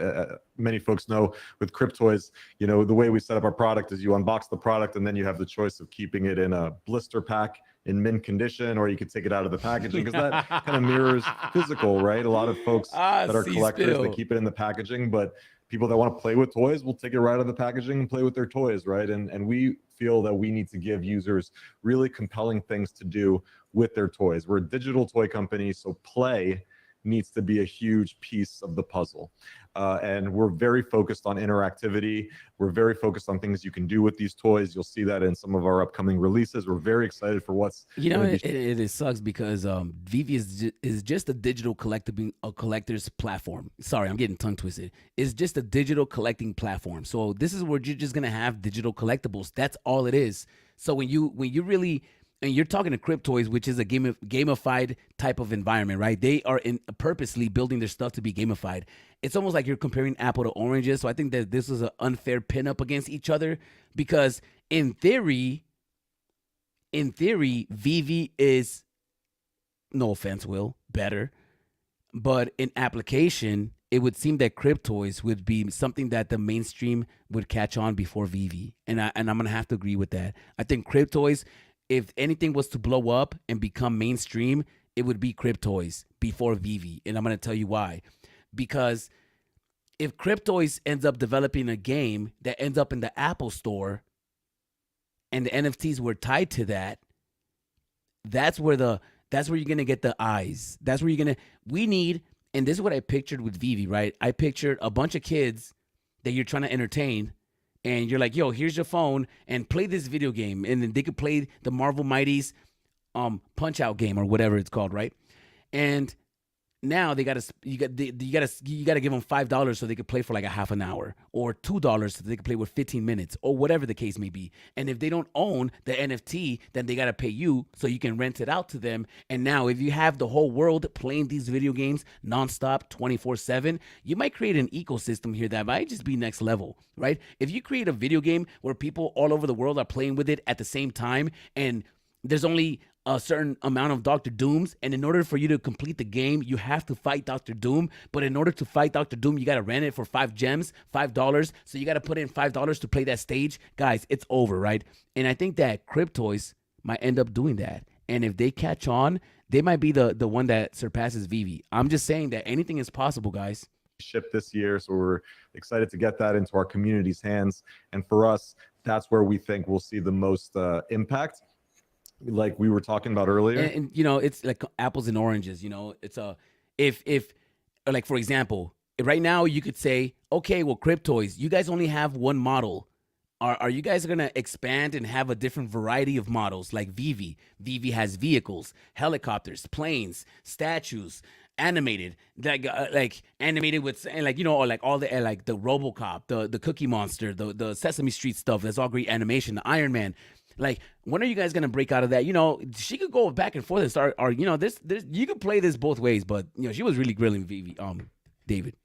Many folks know with Cryptoids, the way we set up our product is you unbox the product, and then you have the choice of keeping it in a blister pack in mint condition, or you could take it out of the packaging, because that kind of mirrors physical, right? A lot of folks that are collectors, they keep it in the packaging, but people that want to play with toys will take it right out of the packaging and play with their toys, right? And we feel that we need to give users really compelling things to do with their toys. We're a digital toy company, so play needs to be a huge piece of the puzzle. And we're very focused on interactivity. We're very focused on things you can do with these toys. You'll see that in some of our upcoming releases. We're very excited for what's... It sucks because VV is just a digital collector's platform. Sorry, I'm getting tongue twisted. It's just a digital collecting platform. So this is where you're just going to have digital collectibles. That's all it is. So when you really... And you're talking to Cryptoids, which is a gamified type of environment, right? They are purposely building their stuff to be gamified. It's almost like you're comparing apple to oranges. So I think that this is an unfair pinup against each other, because in theory, VV is, no offense, Will, better. But in application, it would seem that Cryptoids would be something that the mainstream would catch on before VV. And I'm going to have to agree with that. I think Cryptoids, if anything was to blow up and become mainstream, it would be Cryptoids before VV. And I'm going to tell you why. Because if Cryptoids ends up developing a game that ends up in the Apple Store and the NFTs were tied to that, that's where you're going to get the eyes. That's where we need, and this is what I pictured with VV, right? I pictured a bunch of kids that you're trying to entertain, and you're like, yo, here's your phone and play this video game. And then they could play the Marvel Mighty's Punch Out game or whatever it's called, right? And now you gotta give them $5 so they could play for like a half an hour, or $2 so they could play with 15 minutes, or whatever the case may be. And if they don't own the NFT, then they gotta pay you so you can rent it out to them. And now if you have the whole world playing these video games nonstop 24/7, you might create an ecosystem here that might just be next level, right? If you create a video game where people all over the world are playing with it at the same time, and there's only a certain amount of Dr. Dooms, and in order for you to complete the game, you have to fight Dr. Doom. But in order to fight Dr. Doom, you gotta rent it for 5 gems, $5. So you gotta put in $5 to play that stage. Guys, it's over, right? And I think that Cryptoys might end up doing that. And if they catch on, they might be the one that surpasses Vivi. I'm just saying that anything is possible, guys. Ship this year, so we're excited to get that into our community's hands. And for us, that's where we think we'll see the most impact, like we were talking about earlier. And you know, it's like apples and oranges. You know, it's a if like, for example, right now you could say, okay, well, Cryptoys, you guys only have one model. Are you guys gonna expand and have a different variety of models like Vivi? Vivi has vehicles, helicopters, planes, statues, animated, like animated with, and like, you know, or like all the like the RoboCop, the Cookie Monster, the Sesame Street stuff. That's all great animation. The Iron Man. Like, when are you guys gonna break out of that? You know, she could go back and forth and start, or you know, this you could play this both ways. But you know, she was really grilling Vivi, David.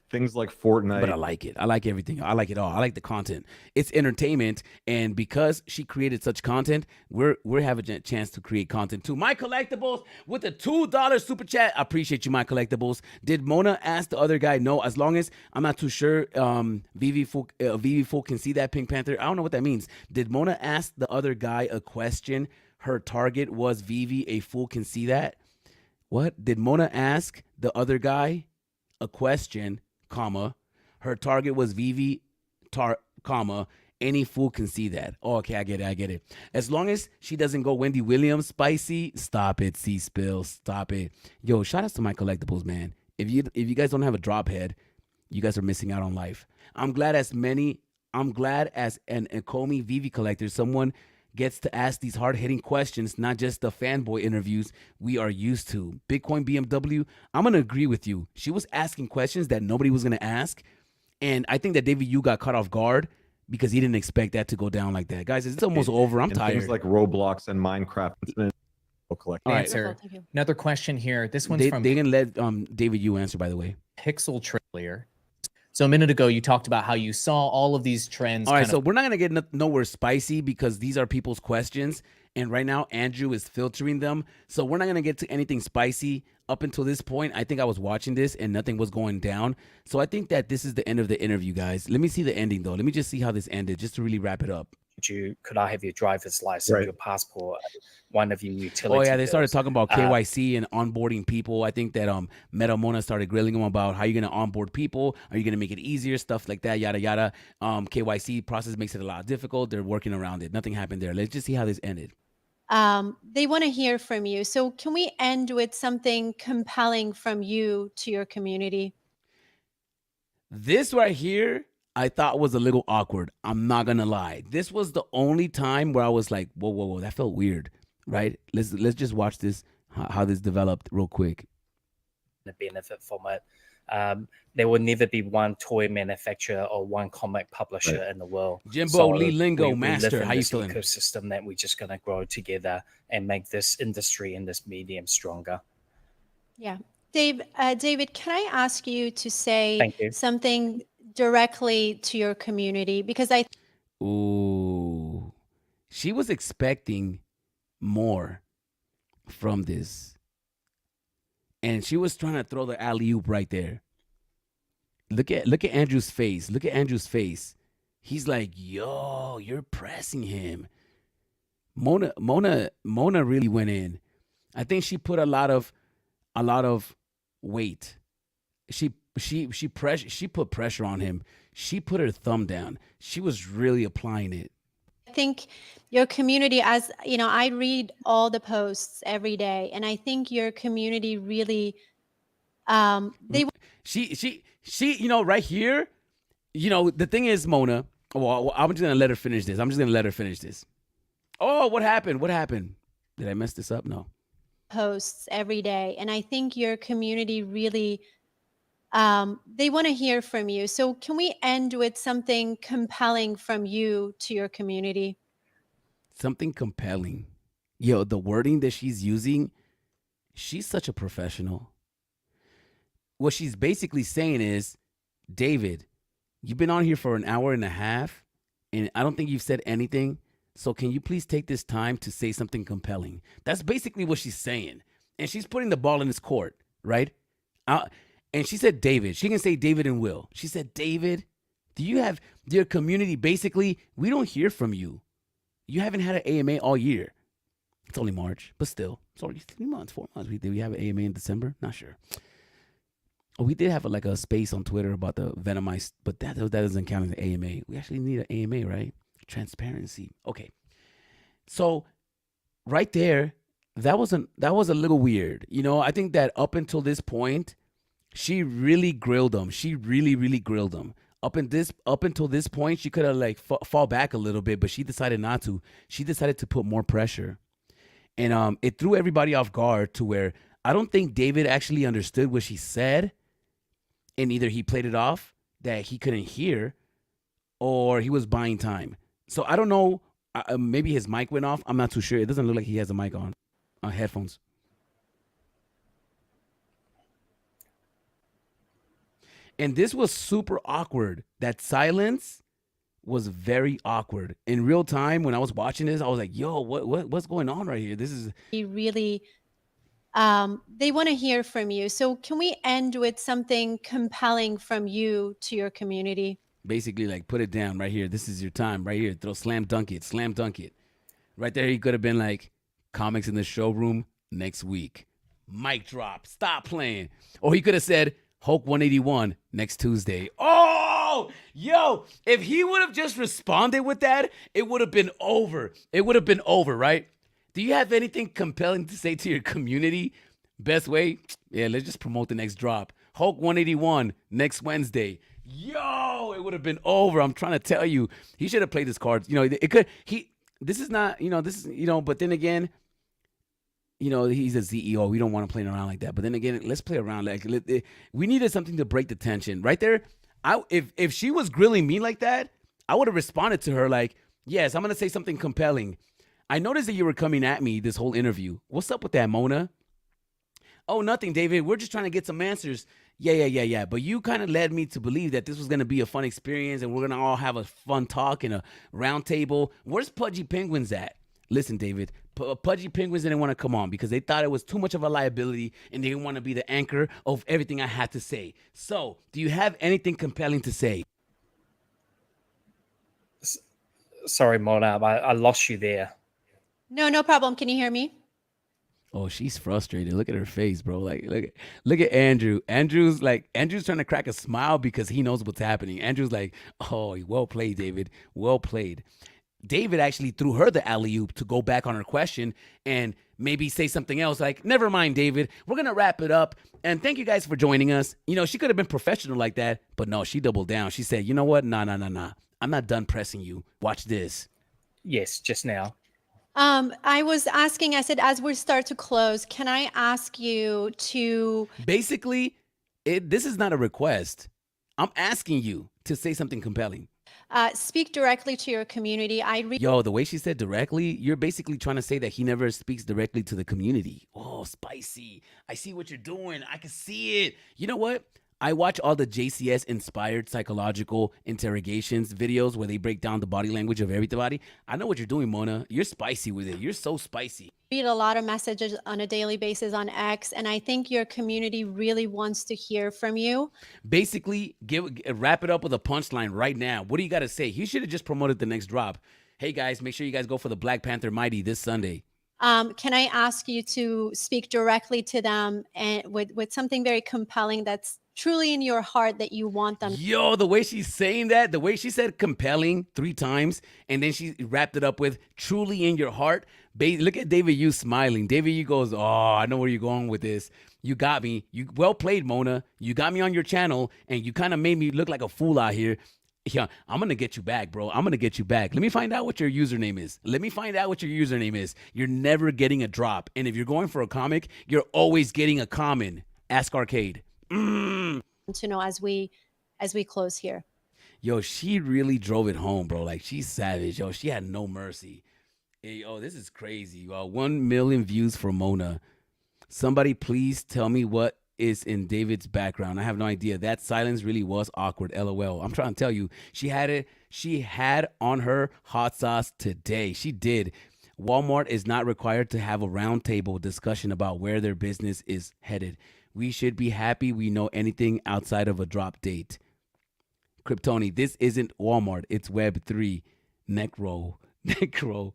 Things like Fortnite. But I like it. I like everything. I like it all. I like the content. It's entertainment, and because she created such content, we're having a chance to create content too. My Collectibles with a $2 super chat. I appreciate you, My Collectibles. Did Mona ask the other guy? No, as long as I'm not too sure. Vivi Fool can see that Pink Panther. I don't know what that means. Did Mona ask the other guy a question? Her target was Vivi. A fool can see that. What did Mona ask the other guy? A question, comma, her target was Vivi, comma, any fool can see that. Oh, okay, I get it. As long as she doesn't go Wendy Williams spicy, stop it, C-Spill, stop it. Yo, shout outs to My Collectibles, man. If you guys don't have a drop head, you guys are missing out on life. I'm glad as an Ecomi Vivi collector, someone gets to ask these hard-hitting questions, not just the fanboy interviews we are used to. Bitcoin BMW, I'm going to agree with you. She was asking questions that nobody was going to ask, and I think that David Yu got caught off guard because he didn't expect that to go down like that. Guys, it's almost over. I'm tired. Things like Roblox and Minecraft. All right, sir. Another question here. This one's from... They didn't let David Yu answer, by the way. Pixel Trailer. So a minute ago, you talked about how you saw all of these trends. All right, so we're not going to get nowhere spicy because these are people's questions. And right now, Andrew is filtering them. So we're not going to get to anything spicy up until this point. I think I was watching this and nothing was going down. So I think that this is the end of the interview, guys. Let me see the ending, though. Let me just see how this ended, just to really wrap it up. Could I have your driver's license, your passport, one of your utility? Oh yeah, they started bills? talking about KYC and onboarding people. I think that Meta Mona started grilling them about how you're gonna onboard people. Are you gonna make it easier? Stuff like that, yada yada. KYC process makes it a lot difficult. They're working around it. Nothing happened there. Let's just see how this ended. They want to hear from you. So can we end with something compelling from you to your community? This right here, I thought was a little awkward. I'm not gonna lie. This was the only time where I was like, whoa, that felt weird, right? Let's just watch this, how this developed real quick. The benefit from it. There will never be one toy manufacturer or one comic publisher in the world. Jimbo Lee Lingo Master, how you feeling? Ecosystem that we're just gonna grow together and make this industry and this medium stronger. Yeah, David, can I ask you to say Thank you. something directly to your community? Because Ooh, she was expecting more from this, and she was trying to throw the alley-oop right there. Look at Andrew's face. Look at Andrew's face. He's like, yo, you're pressing him. Mona really went in. I think she put a lot of weight. She put pressure on him. She put her thumb down. She was really applying it. I think your community, as you know, I read all the posts every day, and I think your community really, she, you know, right here, you know, the thing is, Mona. Well, I'm just gonna let her finish this. Oh, what happened? Did I mess this up? No. Posts every day, and I think your community really, they want to hear from you. So can we end with something compelling from you to your community? Something compelling. Yo, the wording that she's using, she's such a professional. What she's basically saying is, David, you've been on here for an hour and a half, and I don't think you've said anything. So can you please take this time to say something compelling? That's basically what she's saying. And she's putting the ball in his court, right? And she said David. She can say David and Will. She said, David, do you have your community? Basically, we don't hear from you. You haven't had an AMA all year. It's only March, but still, it's already 3 months, 4 months. Did we have an AMA in December? Not sure. Oh, we did have like a space on Twitter about the Venomized, but that doesn't count as an AMA. We actually need an AMA, right? Transparency. Okay. So right there, that was a little weird. You know, I think that up until this point, she really grilled him. She really, really grilled him. Up until this point, she could have like fall back a little bit, but she decided not to. She decided to put more pressure. And it threw everybody off guard to where I don't think David actually understood what she said. And either he played it off that he couldn't hear or he was buying time. So I don't know. Maybe his mic went off. I'm not too sure. It doesn't look like he has a mic on headphones. And this was super awkward. That silence was very awkward. In real time, when I was watching this, I was like, yo, what's going on right here? This is really, they want to hear from you. So can we end with something compelling from you to your community? Basically like, put it down right here. This is your time right here. Throw slam dunk it. Right there, he could have been like, comics in the showroom next week. Mic drop. Stop playing. Or he could have said, Hulk 181 next Tuesday. Oh, yo, if he would have just responded with that, it would have been over. It would have been over, right? Do you have anything compelling to say to your community? Best way? Yeah, let's just promote the next drop. Hulk 181 next Wednesday. Yo, it would have been over. I'm trying to tell you. He should have played his cards. You know, it could, this is not, but then again, he's a CEO. We don't want to play around like that. But then again, let's play around. Like, we needed something to break the tension. Right there, if she was grilling me like that, I would have responded to her like, yes, I'm going to say something compelling. I noticed that you were coming at me this whole interview. What's up with that, Mona? Oh, nothing, David. We're just trying to get some answers. Yeah. But you kind of led me to believe that this was going to be a fun experience and we're going to all have a fun talk in a round table. Where's Pudgy Penguins at? Listen, David, Pudgy Penguins didn't want to come on because they thought it was too much of a liability and they didn't want to be the anchor of everything I had to say. So, do you have anything compelling to say? Sorry, Mona, I lost you there. No problem. Can you hear me? Oh, she's frustrated. Look at her face, bro. Like, look at Andrew. Andrew's trying to crack a smile because he knows what's happening. Andrew's like, oh, well played, David. Well played. David actually threw her the alley-oop to go back on her question and maybe say something else like, never mind, David. We're going to wrap it up. And thank you guys for joining us. She could have been professional like that, but no, she doubled down. She said, you know what? Nah. I'm not done pressing you. Watch this. Yes, just now. I was asking, I said, as we start to close, can I ask you to... Basically, this is not a request. I'm asking you to say something compelling. Speak directly to your community. Yo, the way she said directly, you're basically trying to say that he never speaks directly to the community. Oh, spicy. I see what you're doing. I can see it. You know what? I watch all the JCS inspired psychological interrogations videos where they break down the body language of everybody. I know what you're doing, Mona. You're spicy with it. You're so spicy. Read a lot of messages on a daily basis on X, and I think your community really wants to hear from you. Basically, wrap it up with a punchline right now. What do you got to say? He should have just promoted the next drop. Hey, guys, make sure you guys go for the Black Panther Mighty this Sunday. Can I ask you to speak directly to them and with something very compelling that's truly in your heart that you want them? Yo, the way she's saying that, the way she said compelling 3 times, and then she wrapped it up with truly in your heart. Look at David Yu smiling. David Yu goes, oh, I know where you're going with this. You got me. You well played, Mona. You got me on your channel, and you kind of made me look like a fool out here. Yeah, I'm going to get you back, bro. I'm going to get you back. Let me find out what your username is. You're never getting a drop. And if you're going for a comic, you're always getting a common. Ask Arcade. To know as we close here. Yo, she really drove it home, bro. Like, she's savage. Yo, she had no mercy. Hey, yo, this is crazy. 1 million views for Mona. Somebody please tell me what is in David's background? I have no idea. That silence really was awkward. LOL. I'm trying to tell you, she had it. She had on her hot sauce today. She did. Walmart is not required to have a roundtable discussion about where their business is headed. We should be happy we know anything outside of a drop date. Kryptoni, this isn't Walmart. It's Web3. Necro. Necro.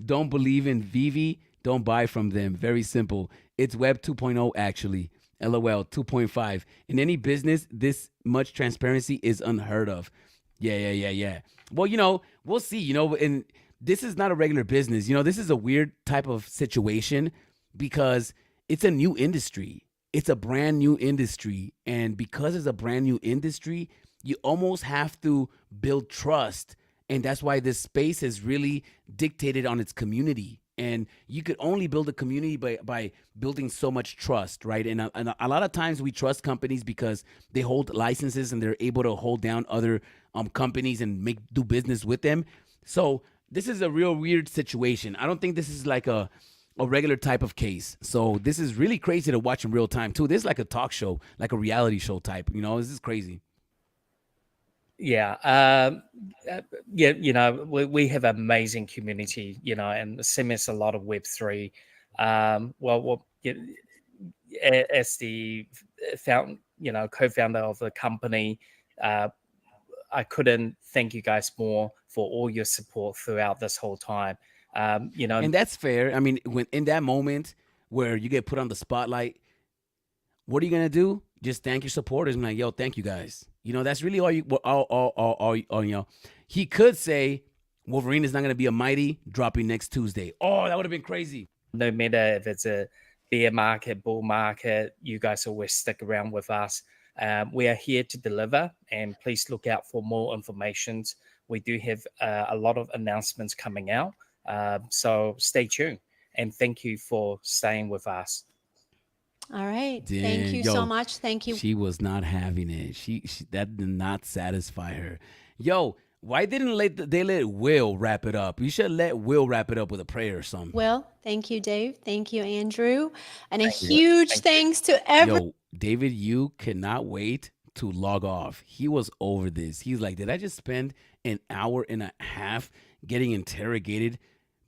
Don't believe in Vivi. Don't buy from them. Very simple. It's Web 2.0 actually. LOL 2.5. In any business, this much transparency is unheard of. Yeah. Well, we'll see, and this is not a regular business. This is a weird type of situation because it's a new industry. It's a brand new industry. And because it's a brand new industry, you almost have to build trust. And that's why this space is really dictated on its community. And you could only build a community by building so much trust, right? And a lot of times we trust companies because they hold licenses and they're able to hold down other companies and do business with them. So this is a real weird situation. I don't think this is like a regular type of case. So this is really crazy to watch in real time too. This is like a talk show, like a reality show type. This is crazy. Yeah. We have an amazing community, and CMS a lot of Web3. As the co-founder of the company, I couldn't thank you guys more for all your support throughout this whole time. And that's fair. I mean, when in that moment where you get put on the spotlight, what are you gonna do? Just thank your supporters and like, yo, thank you guys. That's really all. He could say Wolverine is not gonna be a mighty dropping next Tuesday. Oh, that would have been crazy. No matter if it's a bear market, bull market, you guys always stick around with us. We are here to deliver, and please look out for more information. We do have a lot of announcements coming out, so stay tuned. And thank you for staying with us. All right. Thank you so much. Thank you. She was not having it. She that did not satisfy her. Yo, why didn't they let Will wrap it up? You should let Will wrap it up with a prayer or something. Will, thank you, Dave. Thank you, Andrew. And a huge thanks to everyone. Yo, David, you cannot wait to log off. He was over this. He's like, did I just spend an hour and a half getting interrogated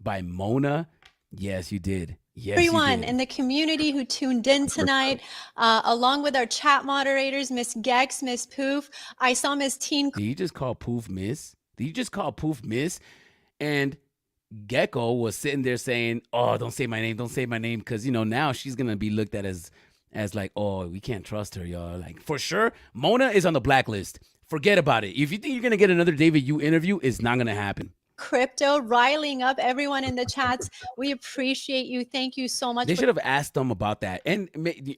by Mona? Yes, you did. Yes, everyone in the community who tuned in tonight, along with our chat moderators, Miss Gex, Miss Poof. I saw Miss Teen. Did you just call Poof Miss? And Gecko was sitting there saying, oh, don't say my name. Because, now she's going to be looked at as like, oh, we can't trust her, y'all. Like, for sure, Mona is on the blacklist. Forget about it. If you think you're going to get another David Yu interview, it's not going to happen. Crypto riling up everyone in the chats. We appreciate you. Thank you so much. They should have asked them about that. And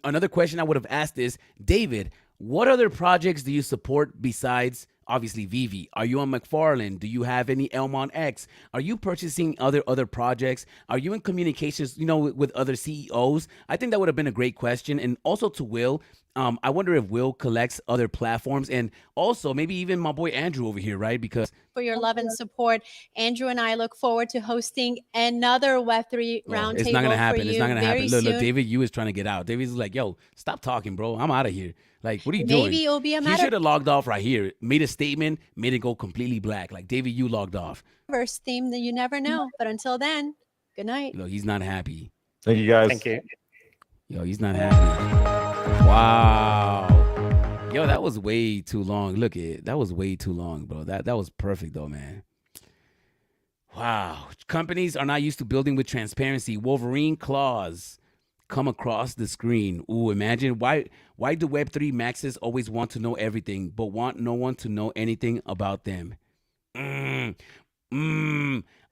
another question I would have asked is, David, what other projects do you support besides obviously Vivi? Are you on McFarlane? Do you have any Elmon X? Are you purchasing other projects? Are you in communications, with other CEOs? I think that would have been a great question. And also to Will, I wonder if Will collects other platforms, and also maybe even my boy Andrew over here, right? Because for your love and support, Andrew and I look forward to hosting another Web3 roundtable. It's not gonna happen. It's not gonna happen. Look, David Yu is trying to get out. David's like, yo, stop talking, bro. I'm out of here. Like, what are you doing? Maybe it'll be a matter. He should have logged off right here. Made a statement, made it go completely black. Like David Yu logged off. First theme that you never know. But until then, good night. Look, he's not happy. Thank you, guys. Thank you. Yo, he's not happy. Wow. Yo, that was way too long. Look it. That was way too long, bro. That was perfect though, man. Wow. Companies are not used to building with transparency. Wolverine claws come across the screen. Ooh, imagine why do Web3 maxes always want to know everything, but want no one to know anything about them? I'm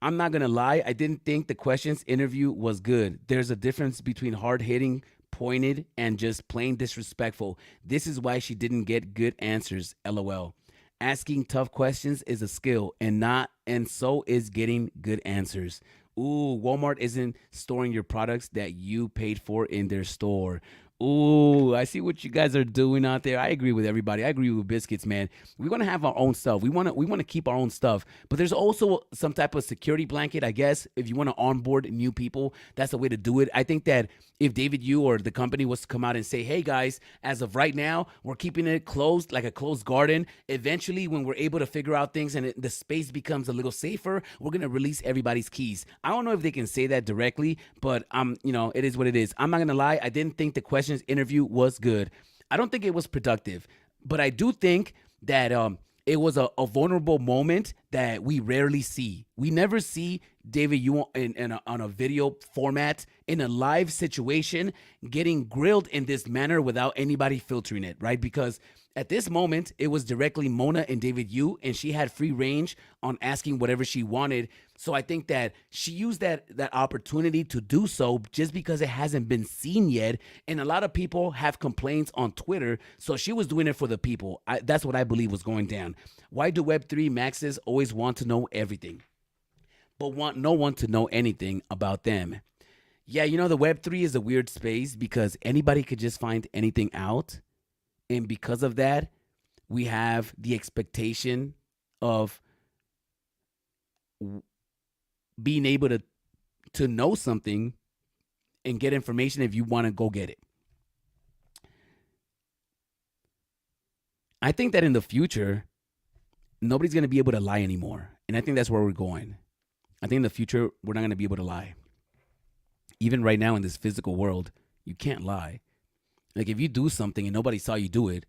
not gonna lie. I didn't think the questions interview was good. There's a difference between hard-hitting, pointed, and just plain disrespectful. This is why she didn't get good answers. LOL. Asking tough questions is a skill, and so is getting good answers. Ooh, Walmart isn't storing your products that you paid for in their store. Ooh, I see what you guys are doing out there. I agree with everybody. I agree with Biscuits, man. We want to have our own stuff. We want to keep our own stuff. But there's also some type of security blanket, I guess. If you want to onboard new people, that's the way to do it. I think that if David Yu or the company was to come out and say, "Hey guys, as of right now, we're keeping it closed like a closed garden. Eventually, when we're able to figure out things and the space becomes a little safer, we're gonna release everybody's keys." I don't know if they can say that directly, but it is what it is. I'm not gonna lie. I didn't think the questions interview was good. I don't think it was productive, but I do think that it was a vulnerable moment that we rarely see. We never see David Yu on a video format in a live situation getting grilled in this manner without anybody filtering it, right? Because at this moment, it was directly Mona and David Yu, and she had free range on asking whatever she wanted. So I think that she used that opportunity to do so just because it hasn't been seen yet. And a lot of people have complaints on Twitter. So she was doing it for the people. That's what I believe was going down. Why do Web3 maxes always want to know everything, but want no one to know anything about them? Yeah, the Web3 is a weird space because anybody could just find anything out. And because of that, we have the expectation of being able to know something and get information if you want to go get it. I think that in the future, nobody's going to be able to lie anymore. And I think that's where we're going. I think in the future, we're not going to be able to lie. Even right now in this physical world, you can't lie. Like if you do something and nobody saw you do it,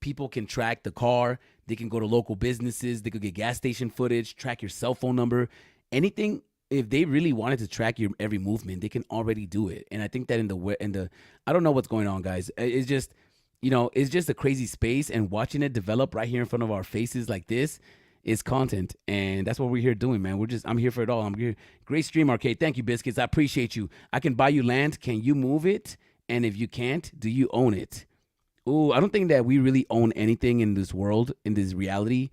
people can track the car. They can go to local businesses. They could get gas station footage, track your cell phone number, anything. If they really wanted to track your every movement, they can already do it. And I think that in the I don't know what's going on, guys. It's just, it's just a crazy space, and watching it develop right here in front of our faces like this is content. And that's what we're here doing, man. I'm here for it all. I'm here. Great stream, Arcade. Thank you, Biscuits. I appreciate you. I can buy you land. Can you move it? And if you can't, do you own it? Ooh, I don't think that we really own anything in this world, in this reality.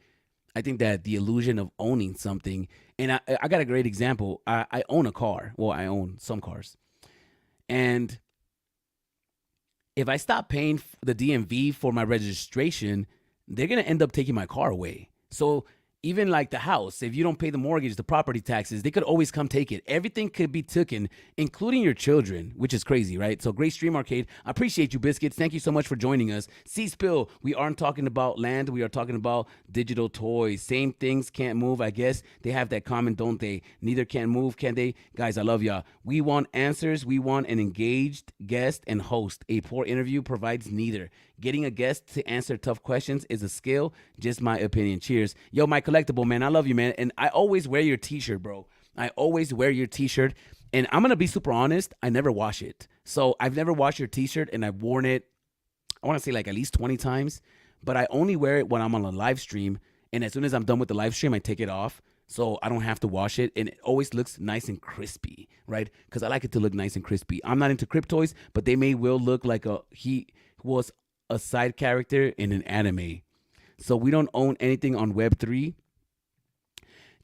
I think that the illusion of owning something, and I got a great example. I own a car. Well, I own some cars. And if I stop paying the DMV for my registration, they're going to end up taking my car away. So even like the house, if you don't pay the mortgage, the property taxes, they could always come take it. Everything could be taken, including your children, which is crazy, right? So great stream, Arcade. I appreciate you, Biscuits. Thank you so much for joining us. C-Spill, we aren't talking about land. We are talking about digital toys. Same things can't move. I guess they have that comment, don't they? Neither can move, can they? Guys, I love y'all. We want answers. We want an engaged guest and host. A poor interview provides neither. Getting a guest to answer tough questions is a skill. Just my opinion. Cheers. Yo, my collectible, man. I love you, man. And I always wear your t-shirt, bro. I always wear your t-shirt. And I'm going to be super honest. I never wash it. So I've never washed your t-shirt, and I've worn it, I want to say like at least 20 times. But I only wear it when I'm on a live stream. And as soon as I'm done with the live stream, I take it off. So I don't have to wash it. And it always looks nice and crispy, right? Because I like it to look nice and crispy. I'm not into cryptoys, but they may well look like he was a side character in an anime. So we don't own anything on Web3.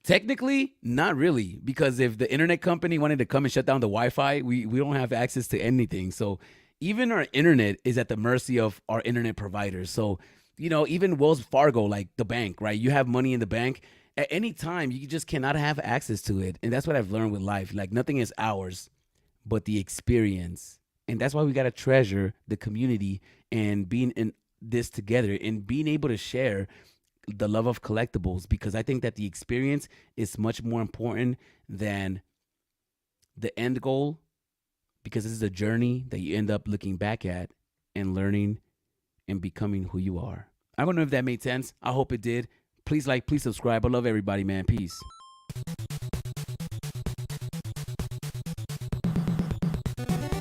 Technically, not really, because if the internet company wanted to come and shut down the Wi-Fi, we don't have access to anything. So even our internet is at the mercy of our internet providers. So, even Wells Fargo, like the bank, right? You have money in the bank. At any time, you just cannot have access to it. And that's what I've learned with life. Like nothing is ours, but the experience. And that's why we got to treasure the community and being in this together and being able to share the love of collectibles, because I think that the experience is much more important than the end goal, because this is a journey that you end up looking back at and learning and becoming who you are. I don't know if that made sense. I hope it did. Please like, please subscribe. I love everybody, man. Peace.